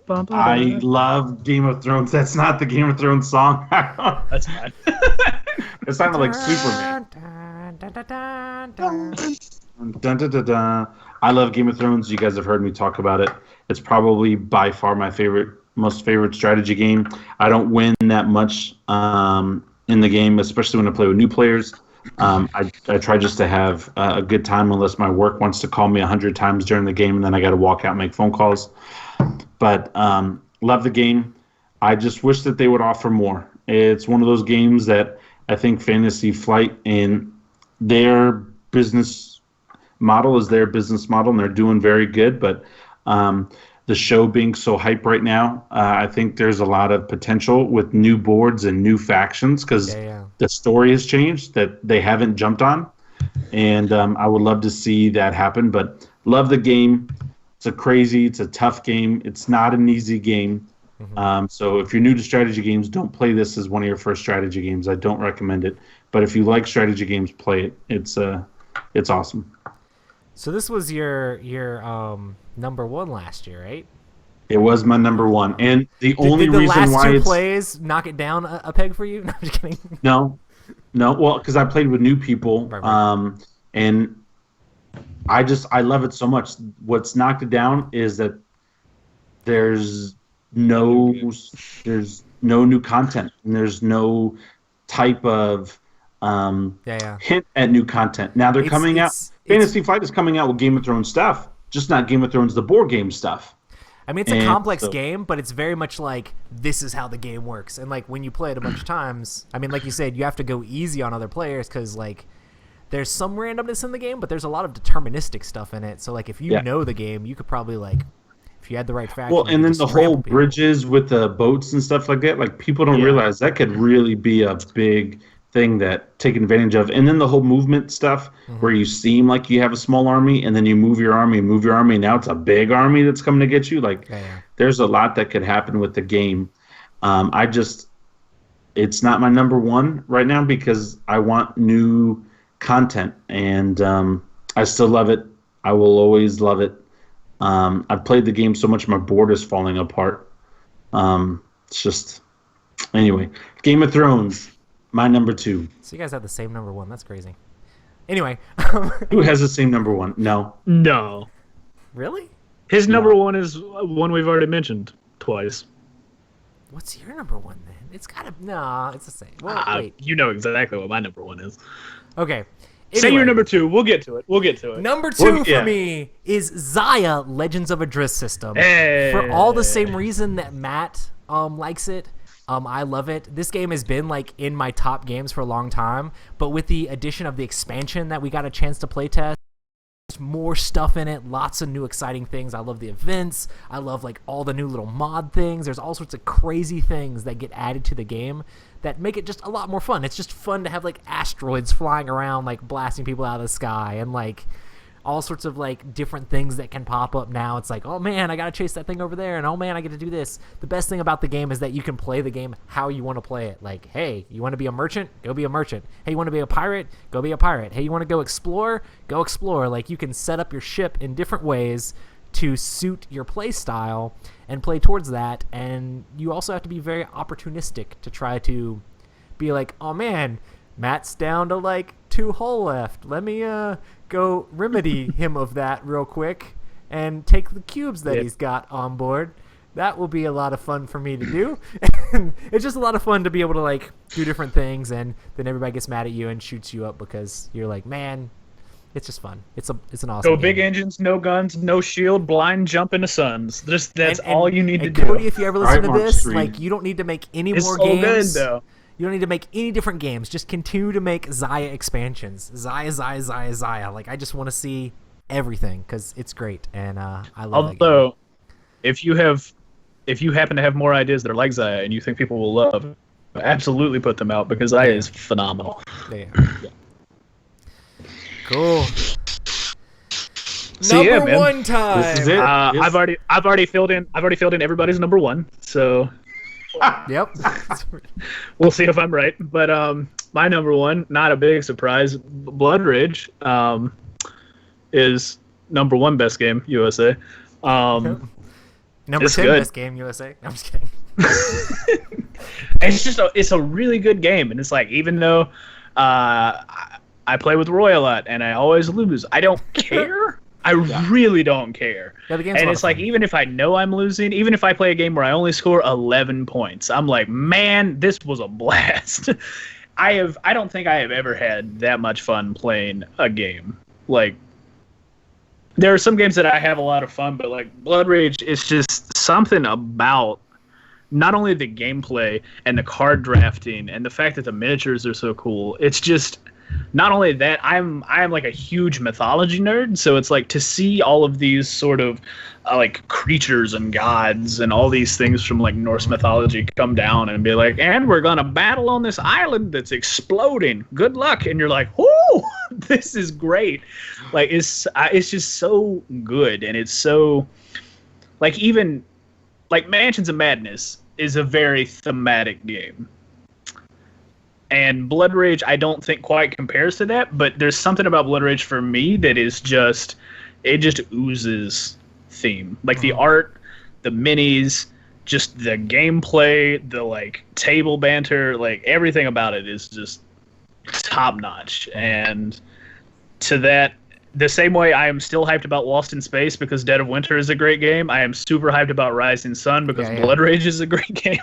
I love Game of Thrones. That's not the Game of Thrones song. That's fine. It sounded like Superman. Dun, dun, dun, dun. I love Game of Thrones. You guys have heard me talk about it. It's probably by far my most favorite strategy game. I don't win that much in the game, especially when I play with new players. I try just to have a good time unless my work wants to call me 100 times during the game, and then I got to walk out and make phone calls. But love the game. I just wish that they would offer more. It's one of those games that I think Fantasy Flight and their business model is their business model, and they're doing very good. But the show being so hype right now, I think there's a lot of potential with new boards and new factions because the story has changed that they haven't jumped on. And I would love to see that happen. But love the game. It's a tough game. It's not an easy game. So if you're new to strategy games, don't play this as one of your first strategy games. I don't recommend it. But if you like strategy games, play it. It's awesome. So this was your number one last year, right? It was my number one, and the only did the reason last why two it's plays knock it down a peg for you? No, I'm just kidding. no, well, because I played with new people, Right. And I love it so much. What's knocked it down is that there's no new content, and there's no type of hint at new content. Now they're coming out. Fantasy Flight is coming out with Game of Thrones stuff, just not Game of Thrones the board game stuff. I mean, it's a complex game, but it's very much like this is how the game works. And like when you play it a bunch of times, I mean, like you said, you have to go easy on other players because like there's some randomness in the game, but there's a lot of deterministic stuff in it. So like if you know the game, you could probably like if you had the right faction. Well, and then the whole bridges with the boats and stuff like that, like people don't realize that could really be a big thing that taken advantage of. And then the whole movement stuff, where you seem like you have a small army, and then you move your army, and now it's a big army that's coming to get you. Like, there's a lot that could happen with the game. It's not my number one right now because I want new content, and I still love it. I will always love it. I've played the game so much my board is falling apart. It's just... Anyway, Game of Thrones, my number 2. So you guys have the same number 1. That's crazy. Anyway. Who has the same number 1? No. No. Really? His number 1 is one we've already mentioned twice. What's your number 1 then? It's gotta... Nah, it's the same. Well, wait. You know exactly what my number 1 is. Okay. Anyway, say your number 2. We'll get to it. Number 2 for me is Xia Legends of a Driss System. Hey. For all the same reason that Matt likes it. I love it. This game has been like in my top games for a long time, but with the addition of the expansion that we got a chance to play test, there's more stuff in it, lots of new exciting things. I love the events. I love like all the new little mod things. There's all sorts of crazy things that get added to the game that make it just a lot more fun. It's just fun to have like asteroids flying around, like blasting people out of the sky, and like all sorts of like different things that can pop up now. It's like, oh man, I gotta chase that thing over there, and oh man, I get to do this. The best thing about the game is that you can play the game how you want to play it. Like, hey, you want to be a merchant? Go be a merchant. Hey, you want to be a pirate? Go be a pirate. Hey, you want to go explore? Go explore. Like, you can set up your ship in different ways to suit your play style and play towards that. And you also have to be very opportunistic to try to be like, oh man, Matt's down to like 2 hull left. Let me go remedy him of that real quick and take the cubes that he's got on board. That will be a lot of fun for me to do. And it's just a lot of fun to be able to like do different things, and then everybody gets mad at you and shoots you up because you're like, man, it's just fun. It's an awesome Go game. big engines, no guns, no shield, blind jump into suns. That's all you need to Cody, do. if you ever listen to this, like, you don't need to make any more games. Good, though. You don't need to make any different games. Just continue to make Xia expansions. Xia. Like, I just want to see everything because it's great, and I love that game. Although, if you happen to have more ideas that are like Xia and you think people will love, absolutely put them out because Xia is phenomenal. Yeah. Cool. So, number 1 time. This is it. I've already filled in everybody's number 1. So. Yep. We'll see if I'm right. But my number 1, not a big surprise, Blood Rage is number 1 best game USA. Number 10 good. best game USA. No, I'm just kidding. It's a really good game, and it's like, even though I play with Roy a lot and I always lose, I don't care. I really don't care. Yeah, the game's and it's like, even if I know I'm losing, even if I play a game where I only score 11 points, I'm like, man, this was a blast. I don't think I have ever had that much fun playing a game. Like, there are some games that I have a lot of fun, but like Blood Rage is just something about not only the gameplay and the card drafting and the fact that the miniatures are so cool. It's just... Not only that, I'm like a huge mythology nerd, so it's like to see all of these sort of like creatures and gods and all these things from like Norse mythology come down and be like, and we're gonna battle on this island that's exploding. Good luck. And you're like, oh, this is great. Like, it's just so good, and it's so like, even like Mansions of Madness is a very thematic game. And Blood Rage, I don't think quite compares to that, but there's something about Blood Rage for me that is just, it just oozes theme. Like the art, the minis, just the gameplay, the like table banter, like everything about it is just top notch. And to that, the same way I am still hyped about Lost in Space because Dead of Winter is a great game, I am super hyped about Rising Sun because Blood Rage is a great game.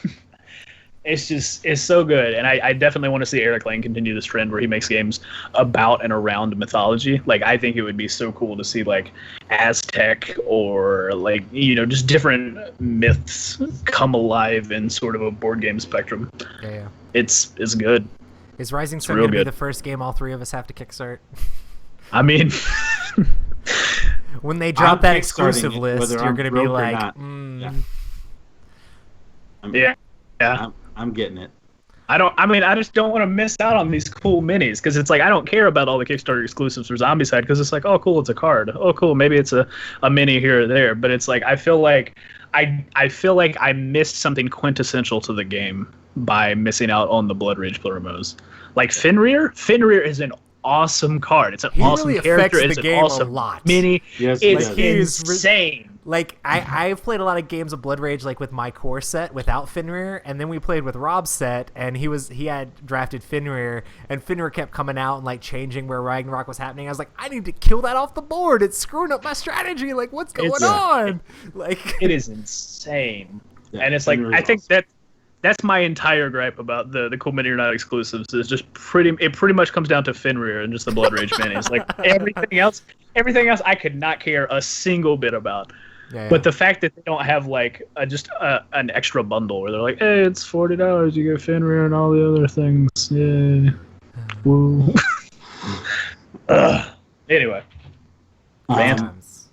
It's so good, and I definitely want to see Eric Lane continue this trend where he makes games about and around mythology. Like, I think it would be so cool to see like Aztec or like, you know, just different myths come alive in sort of a board game spectrum. Yeah. It's good. Is Rising Sun going to be the first game all 3 of us have to kickstart? I mean, when they drop that exclusive list, you're going to be like, Yeah. Yeah. I'm getting it. I just don't want to miss out on these cool minis because it's like I don't care about all the Kickstarter exclusives for Zombiecide because it's like, oh, cool, it's a card. Oh, cool, maybe it's a mini here or there. But it's like I feel like I missed something quintessential to the game by missing out on the Blood Rage promos. Like Fenrir is an awesome card. It's an awesome really character. affects It's the an game awesome a lot. mini. Yes, It's yes. insane. Like I've played a lot of games of Blood Rage like with my core set without Fenrir, and then we played with Rob's set, and he had drafted Fenrir, and Fenrir kept coming out and like changing where Ragnarok was happening. I was like, I need to kill that off the board. It's screwing up my strategy. Like, what's going on? Like, it is insane. Yeah, And it's like Fenrir I is think awesome. that's my entire gripe about the cool mini or not exclusives is just pretty much comes down to Fenrir and just the Blood Rage minis. Like everything else I could not care a single bit about. yeah. But the fact that they don't have like an extra bundle where they're like, hey, it's $40, you get Fenrir and all the other things. Yay. Woo. Anyway. Sometimes.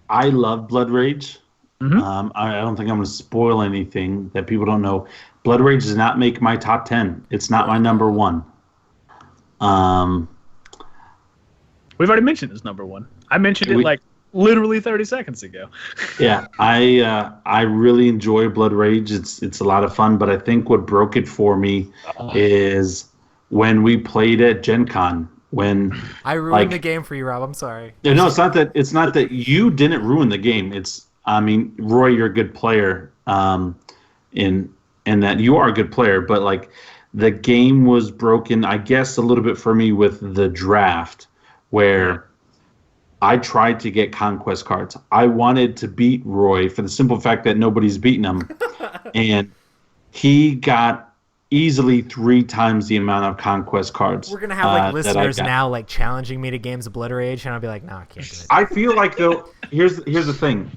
I love Blood Rage. Mhm. I don't think I'm going to spoil anything that people don't know. Blood Rage does not make my top 10. It's not my number one. We've already mentioned this number one. I mentioned it like literally 30 seconds ago. Yeah, I really enjoy Blood Rage. It's a lot of fun, but I think what broke it for me is when we played at Gen Con. When I ruined the game for you, Rob. I'm sorry. no, it's not that you didn't ruin the game. Roy, you're a good player. In that you are a good player, but like the game was broken, I guess, a little bit for me with the draft, where I tried to get conquest cards. I wanted to beat Roy for the simple fact that nobody's beaten him, and he got easily 3 times the amount of conquest cards. We're gonna have like that I listeners got. now like challenging me to games of Blood Rage, and I'll be like, no, I can't do it. I feel like though, here's the thing.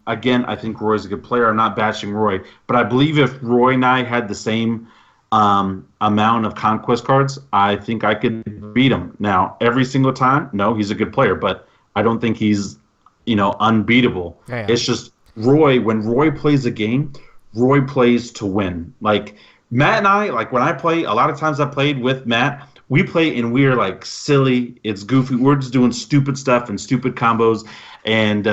Again, I think Roy's a good player. I'm not bashing Roy, but I believe if Roy and I had the same amount of conquest cards, I think I could beat him. Now, every single time, no, he's a good player, but I don't think he's, unbeatable. Yeah. It's just Roy. When Roy plays a game, Roy plays to win. Like Matt and I, like when I play, a lot of times I played with Matt. We play and we're like silly. It's goofy. We're just doing stupid stuff and stupid combos, and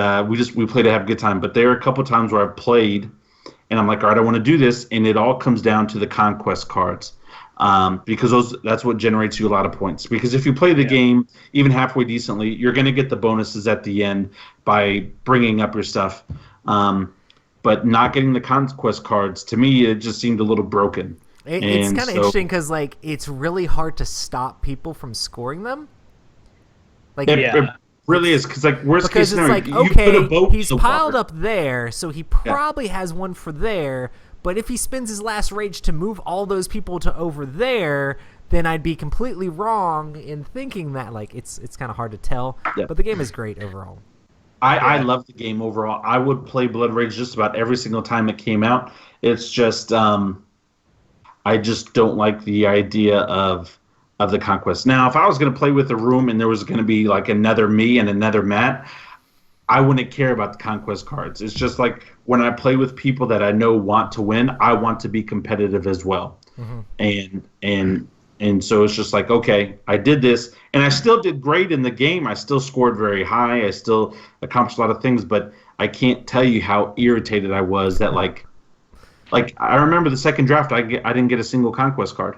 we play to have a good time. But there are a couple times where I've played, and I'm like, all right, I want to do this, and it all comes down to the conquest cards, because that's what generates you a lot of points. Because if you play the game even halfway decently, you're going to get the bonuses at the end by bringing up your stuff. But not getting the conquest cards, to me, it just seemed a little broken. It's kind of interesting because like it's really hard to stop people from scoring them. Like It really is, because like worst case because it's scenario, like, you put a okay, boat he's in the piled water. up there, so he probably has one for there. But if he spends his last rage to move all those people to over there, then I'd be completely wrong in thinking that. Like it's kind of hard to tell. Yeah. But the game is great overall. I love the game overall. I would play Blood Rage just about every single time it came out. It's just I just don't like the idea of the conquest. Now, if I was going to play with a room and there was going to be like another me and another Matt, I wouldn't care about the conquest cards. It's just like when I play with people that I know want to win, I want to be competitive as well. Mm-hmm. And so it's just like, okay, I did this, and I still did great in the game. I still scored very high. I still accomplished a lot of things, but I can't tell you how irritated I was that like I remember the second draft, I didn't get a single conquest card.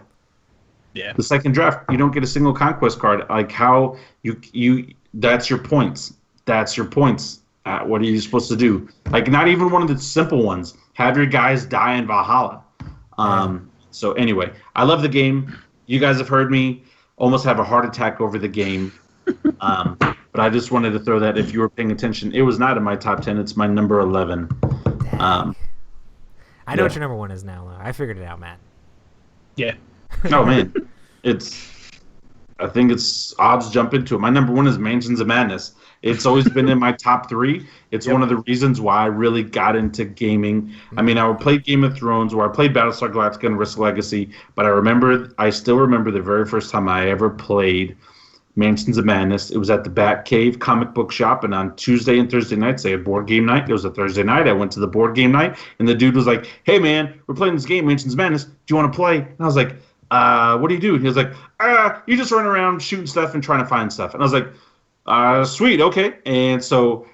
Yeah. The second draft, you don't get a single conquest card. Like how you that's your points. That's your points. What are you supposed to do? Like not even one of the simple ones. Have your guys die in Valhalla. So anyway, I love the game. You guys have heard me almost have a heart attack over the game. But I just wanted to throw that if you were paying attention. It was not in my top 10. It's my number 11. I know what your number one is now, though. I figured it out, Matt. Yeah. Oh man, I think it's odds jump into it. My number one is Mansions of Madness. It's always been in my top 3. It's one of the reasons why I really got into gaming. I mean, I played Game of Thrones, or I played Battlestar Galactica and Risk Legacy, but I still remember the very first time I ever played Mansions of Madness. It was at the Batcave comic book shop, and on Tuesday and Thursday nights they had board game night. It was a Thursday night. I went to the board game night, and the dude was like, "Hey man, we're playing this game, Mansions of Madness. Do you want to play?" And I was like, "What do you do?" And he was like, "You just run around shooting stuff and trying to find stuff." And I was like, "Sweet, okay." And so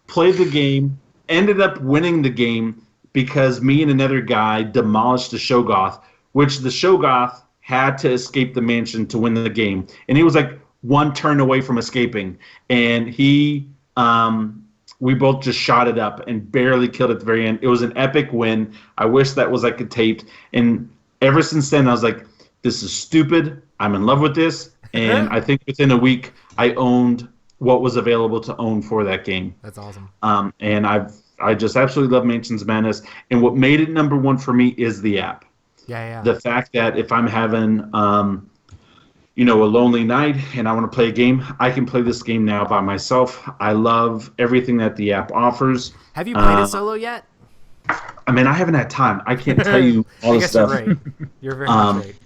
played the game, ended up winning the game because me and another guy demolished the Shoggoth, which the Shoggoth had to escape the mansion to win the game, and he was like one turn away from escaping, and we both just shot it up and barely killed it at the very end. It was an epic win. I wish that was like a taped, and ever since then I was like, this is stupid. I'm in love with this, and I think within a week I owned what was available to own for that game. That's awesome. And I just absolutely love Mansions of Madness, and what made it number one for me is the app. Yeah. The fact that if I'm having a lonely night and I want to play a game, I can play this game now by myself. I love everything that the app offers. Have you played it solo yet? I mean, I haven't had time. I can't tell you all the stuff. You're right. You're very much right.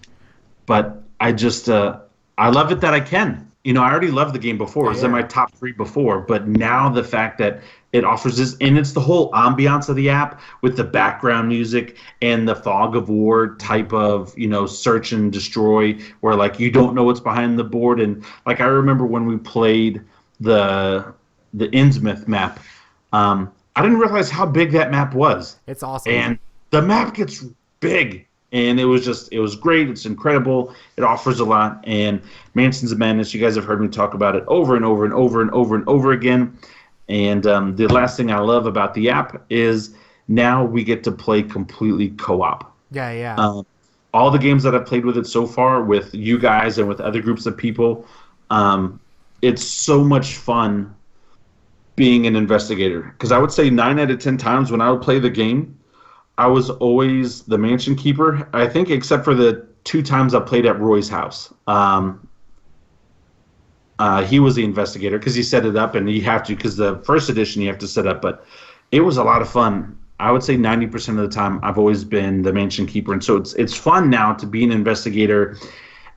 But I just, I love it that I can. I already loved the game before. It was in my top 3 before. But now the fact that it offers this, and it's the whole ambiance of the app with the background music and the fog of war type of, search and destroy, where like you don't know what's behind the board. And like I remember when we played the Innsmouth map, I didn't realize how big that map was. It's awesome. And the map gets big. And it was great. It's incredible. It offers a lot. And Mansions of Madness, you guys have heard me talk about it over and over and over and over and over again. And the last thing I love about the app is now we get to play completely co-op. Yeah. All the games that I've played with it so far, with you guys and with other groups of people, it's so much fun being an investigator. Because I would say 9 out of 10 times when I would play the game, I was always the mansion keeper, I think, except for the 2 times I played at Roy's house. He was the investigator because he set it up, and you have to, because the first edition you have to set up. But it was a lot of fun. I would say 90% of the time I've always been the mansion keeper, and so it's fun now to be an investigator.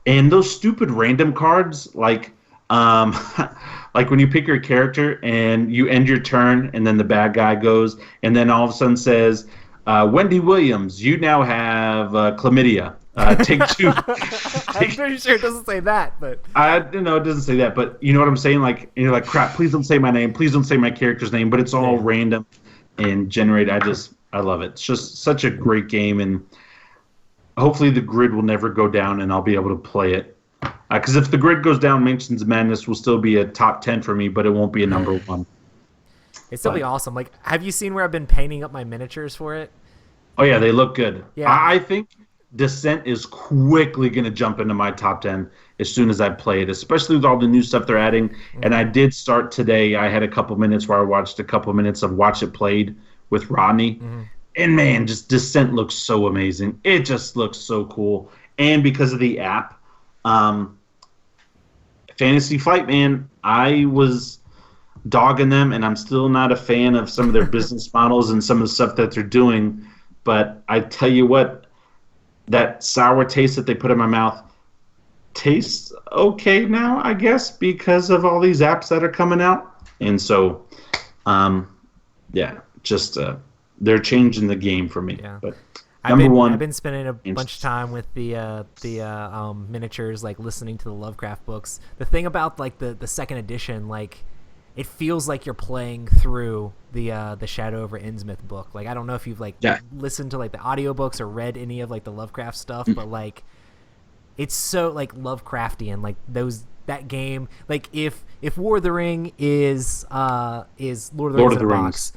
And those stupid random cards, like like when you pick your character and you end your turn, and then the bad guy goes, and then all of a sudden says, Wendy Williams, you now have chlamydia. Take 2. I'm pretty sure it doesn't say that, but it doesn't say that. But you know what I'm saying? Like, you're like, crap, please don't say my name. Please don't say my character's name. But it's all random and generated. I love it. It's just such a great game, and hopefully the grid will never go down, and I'll be able to play it. Because if the grid goes down, Mansions of Madness will still be a top 10 for me, but it won't be a number 1. It'd still be awesome. Like, have you seen where I've been painting up my miniatures for it? Oh yeah, they look good. Yeah. I think Descent is quickly going to jump into my top 10 as soon as I play it, especially with all the new stuff they're adding. Mm-hmm. And I did start today. I had a couple minutes where I watched a couple minutes of Watch It Played with Rodney. Mm-hmm. And man, just Descent looks so amazing. It just looks so cool. And because of the app, Fantasy Flight, man, I was dogging them, and I'm still not a fan of some of their business models and some of the stuff that they're doing. But I tell you what, that sour taste that they put in my mouth tastes okay now, I guess, because of all these apps that are coming out. And so, they're changing the game for me. Yeah. But I've been spending a bunch of time with the miniatures, like listening to the Lovecraft books. The thing about like the second edition, like, it feels like you're playing through the Shadow over Innsmouth book. Like, I don't know if you've listened to like the audiobooks or read any of like the Lovecraft stuff, but like it's so like Lovecraftian. Like that game, like if War of the Ring is Lord of the Rings in a box,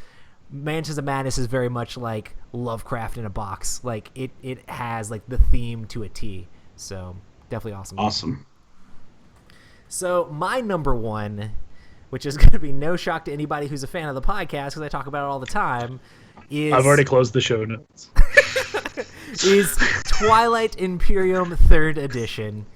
Mansions of Madness is very much like Lovecraft in a box. Like it has like the theme to a T. So definitely awesome. Awesome. So my number 1, which is going to be no shock to anybody who's a fan of the podcast because I talk about it all the time, is... I've already closed the show notes. is Twilight Imperium 3rd Edition.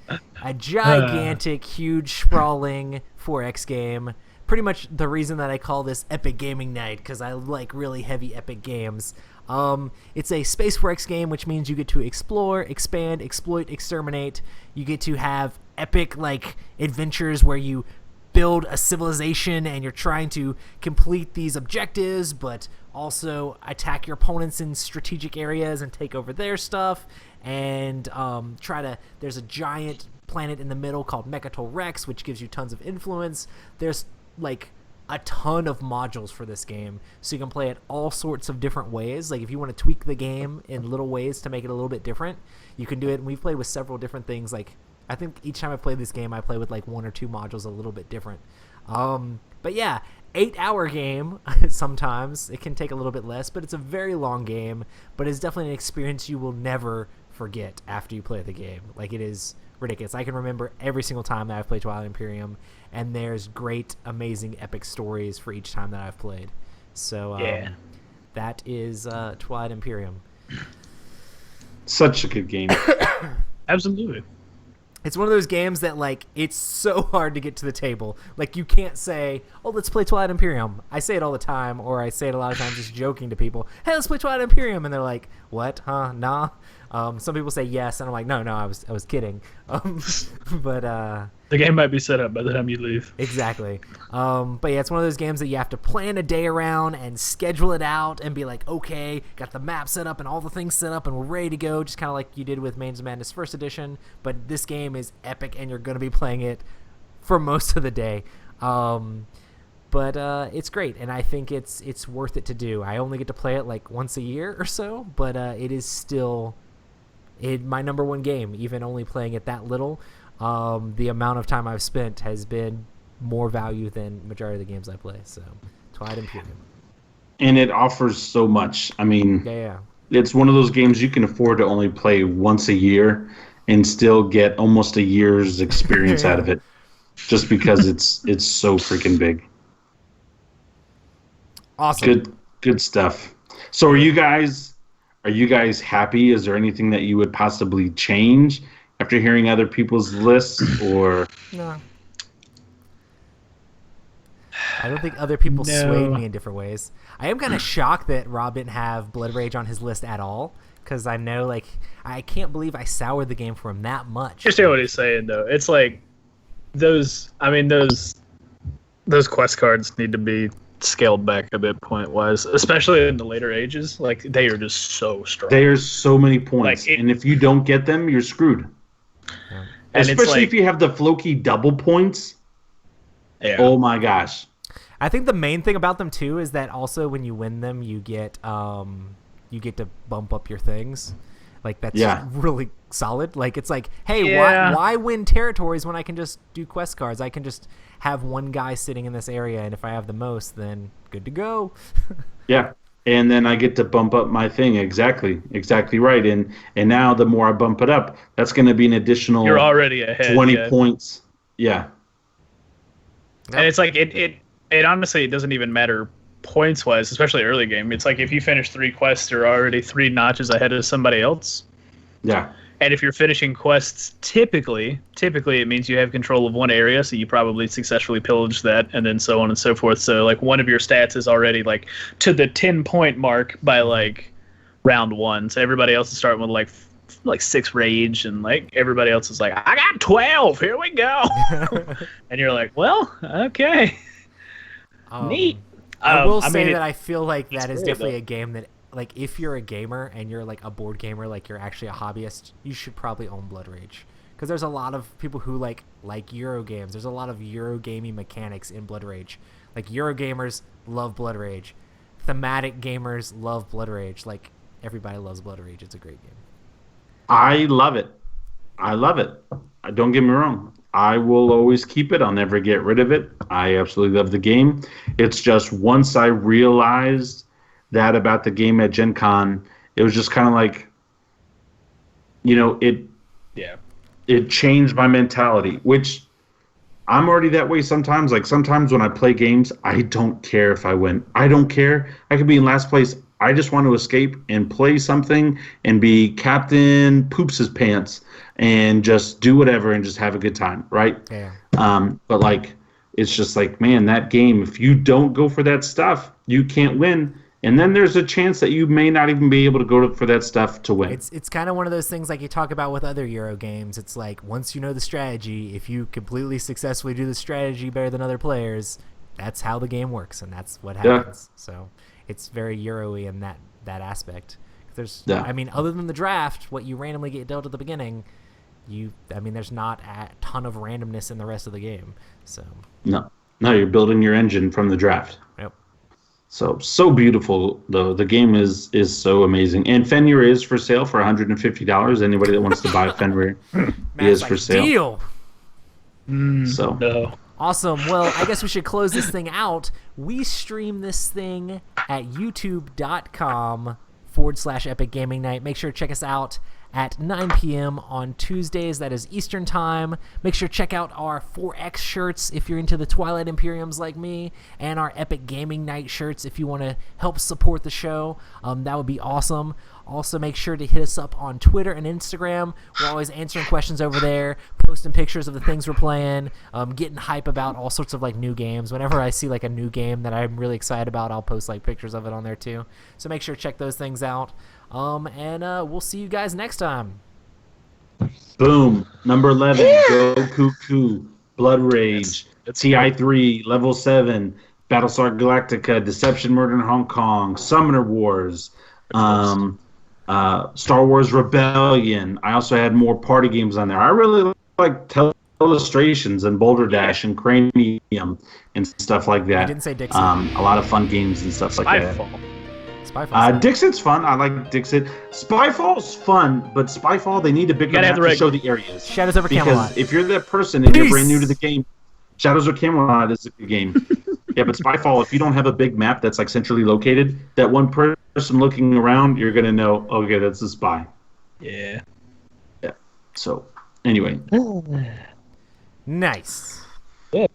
A gigantic, huge, sprawling 4X game. Pretty much the reason that I call this Epic Gaming Night, because I like really heavy epic games. It's a Space 4X game, which means you get to explore, expand, exploit, exterminate. You get to have epic like adventures where you build a civilization and you're trying to complete these objectives, but also attack your opponents in strategic areas and take over their stuff, and there's a giant planet in the middle called Mechatol Rex, which gives you tons of influence. There's like a ton of modules for this game, so you can play it all sorts of different ways. Like if you want to tweak the game in little ways to make it a little bit different, you can do it. And we've played with several different things. Like I think each time I play this game, I play with like 1 or 2 modules a little bit different. But yeah, 8-hour game. Sometimes it can take a little bit less, but it's a very long game. But it's definitely an experience you will never forget after you play the game. Like it is ridiculous. I can remember every single time that I've played Twilight Imperium, and there's great, amazing, epic stories for each time that I've played. So that is Twilight Imperium. Such a good game. Absolutely. It's one of those games that, like, it's so hard to get to the table. Like, you can't say, oh, let's play Twilight Imperium. I say it all the time, or I say it a lot of times just joking to people. Hey, let's play Twilight Imperium. And they're like, what? Huh? Nah? Some people say yes, and I'm like, no, I was kidding. But the game might be set up by the time you leave. Exactly. But yeah, it's one of those games that you have to plan a day around and schedule it out and be like, okay, got the map set up and all the things set up and we're ready to go, just kind of like you did with Mains of Madness First Edition. But this game is epic, and you're going to be playing it for most of the day. But it's great, and I think it's worth it to do. I only get to play it like once a year or so, but it is still my number one game, even only playing it that little. The amount of time I've spent has been more value than majority of the games I play. So, Twilight Imperium. And it offers so much. I mean, yeah. It's one of those games you can afford to only play once a year and still get almost a year's experience out of it, just because it's so freaking big. Awesome. Good stuff. So, are you guys happy? Is there anything that you would possibly change after hearing other people's lists, or no? I don't think other people swayed me in different ways. I am kind of shocked that Rob didn't have Blood Rage on his list at all, because I know, like, I can't believe I soured the game for him that much. I understand what he's saying, though. It's like those quest cards need to be scaled back a bit point wise, especially in the later ages. Like, they are just so strong. There's so many points, and if you don't get them, you're screwed. Yeah. And especially if you have the Floki double points. Yeah. Oh my gosh. I think the main thing about them too is that also when you win them, you get to bump up your things. Like, that's really solid. Like, it's like, hey, why win territories when I can just do quest cards? I can just have one guy sitting in this area, and if I have the most, then good to go. Yeah. And then I get to bump up my thing. Exactly right. And now the more I bump it up, that's going to be an additional. You're already ahead. 20 points. Yeah. And it's like it honestly, it doesn't even matter points wise, especially early game. It's like if you finish 3 quests, you're already 3 notches ahead of somebody else. Yeah. And if you're finishing quests, typically it means you have control of one area, so you probably successfully pillaged that, and then so on and so forth. So like one of your stats is already like to the 10-point mark by like round 1. So everybody else is starting with like 6 rage, and like everybody else is like, I got 12. Here we go. And you're like, well, okay, neat. I will say that I feel like that is great, definitely though. a game that, like, if you're a gamer and you're like a board gamer, like you're actually a hobbyist, you should probably own Blood Rage, because there's a lot of people who like Euro games. There's a lot of Euro gaming mechanics in Blood Rage. Like, Euro gamers love Blood Rage, thematic gamers love Blood Rage. Like, everybody loves Blood Rage. It's a great game. I love it. Don't get me wrong. I will always keep it. I'll never get rid of it. I absolutely love the game. It's just once I realized that about the game at Gen Con, it was just kind of like, it changed my mentality, which I'm already that way sometimes. Like, sometimes when I play games, I don't care if I win. I don't care. I could be in last place. I just want to escape and play something and be Captain Poops his pants and just do whatever and just have a good time, right? Yeah. But like, it's just like, man, that game, if you don't go for that stuff, you can't win. And then there's a chance that you may not even be able to go for that stuff to win. It's kind of one of those things like you talk about with other Euro games. It's like once you know the strategy, if you completely successfully do the strategy better than other players, that's how the game works, and that's what happens. So it's very Euro-y in that aspect. I mean, other than the draft, what you randomly get dealt at the beginning, there's not a ton of randomness in the rest of the game. So no, you're building your engine from the draft. Yep. So beautiful though. The game is so amazing, and Fenrir is for sale for $150. Anybody that wants to buy Fenrir is for sale. Deal. So No. Awesome. Well, I guess we should close this thing out. We stream this thing at youtube.com/Epic Gaming Night. Make sure to check us out at 9 p.m. on Tuesdays. That is Eastern Time. Make sure to check out our 4X shirts if you're into the Twilight Imperiums like me, and our Epic Gaming Night shirts if you want to help support the show. That would be awesome. Also, make sure to hit us up on Twitter and Instagram. We're always answering questions over there, posting pictures of the things we're playing, getting hype about all sorts of like new games. Whenever I see like a new game that I'm really excited about, I'll post like pictures of it on there too. So make sure to check those things out. And we'll see you guys next time. boom, number 11, Go Cuckoo, Blood Rage, TI3, Level 7, Battlestar Galactica, Deception, Murder in Hong Kong, Summoner Wars, Star Wars Rebellion. I also had more party games on there. I really like Illustrations and Boulder Dash and Cranium and stuff like that. I didn't say Dixit. A lot of fun games and stuff like that. Spyfall. Dixit's fun. I like Dixit. Spyfall's fun, but Spyfall, they need a bigger map to show the areas. Shadows over Camelot. Because if you're that person and you're brand new to the game, Shadows over Camelot is a good game. Yeah, but Spyfall, if you don't have a big map that's like centrally located, that one person looking around, you're gonna know, okay, that's a spy. Yeah. Yeah. So, anyway. Nice. Yeah.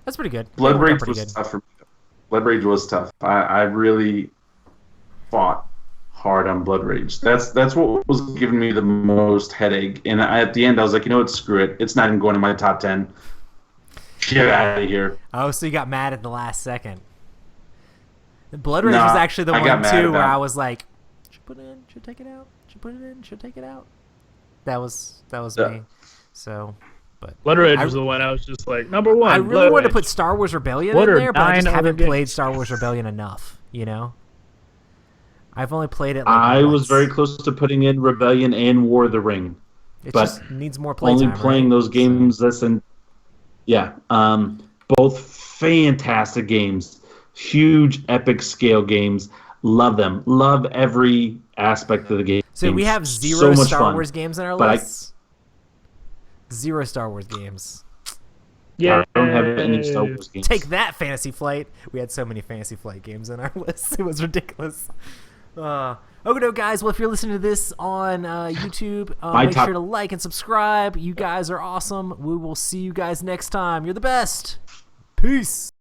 That's pretty good. Blood Rage pretty was good. tough for me. Blood Rage was tough. I really fought hard on Blood Rage. That's what was giving me the most headache. And at the end, I was like, you know what? Screw it. It's not even going to my top 10. Get out of here. Oh, so you got mad at the last second. Blood Rage was actually the one too where I was like, should put it in, should take it out, should put it in, should take it out. That was me. So, but Blood Rage was the one I was just like, number one. I really wanted to put Star Wars Rebellion in there, but I just haven't played Star Wars Rebellion enough. You know, I've only played it. Like I once. was very close to putting in Rebellion and War of the Ring. It but just needs more playtime. Only playing those games. Both fantastic games, huge epic scale games. Love them. Love every aspect of the game. So we have zero so Star Wars games in our lists. Zero Star Wars games. Yeah, I don't have any Star Wars games. Take that, Fantasy Flight. We had so many Fantasy Flight games in our list. It was ridiculous. Okay, guys. Well, if you're listening to this on YouTube, make sure to like and subscribe. You guys are awesome. We will see you guys next time. You're the best. Peace.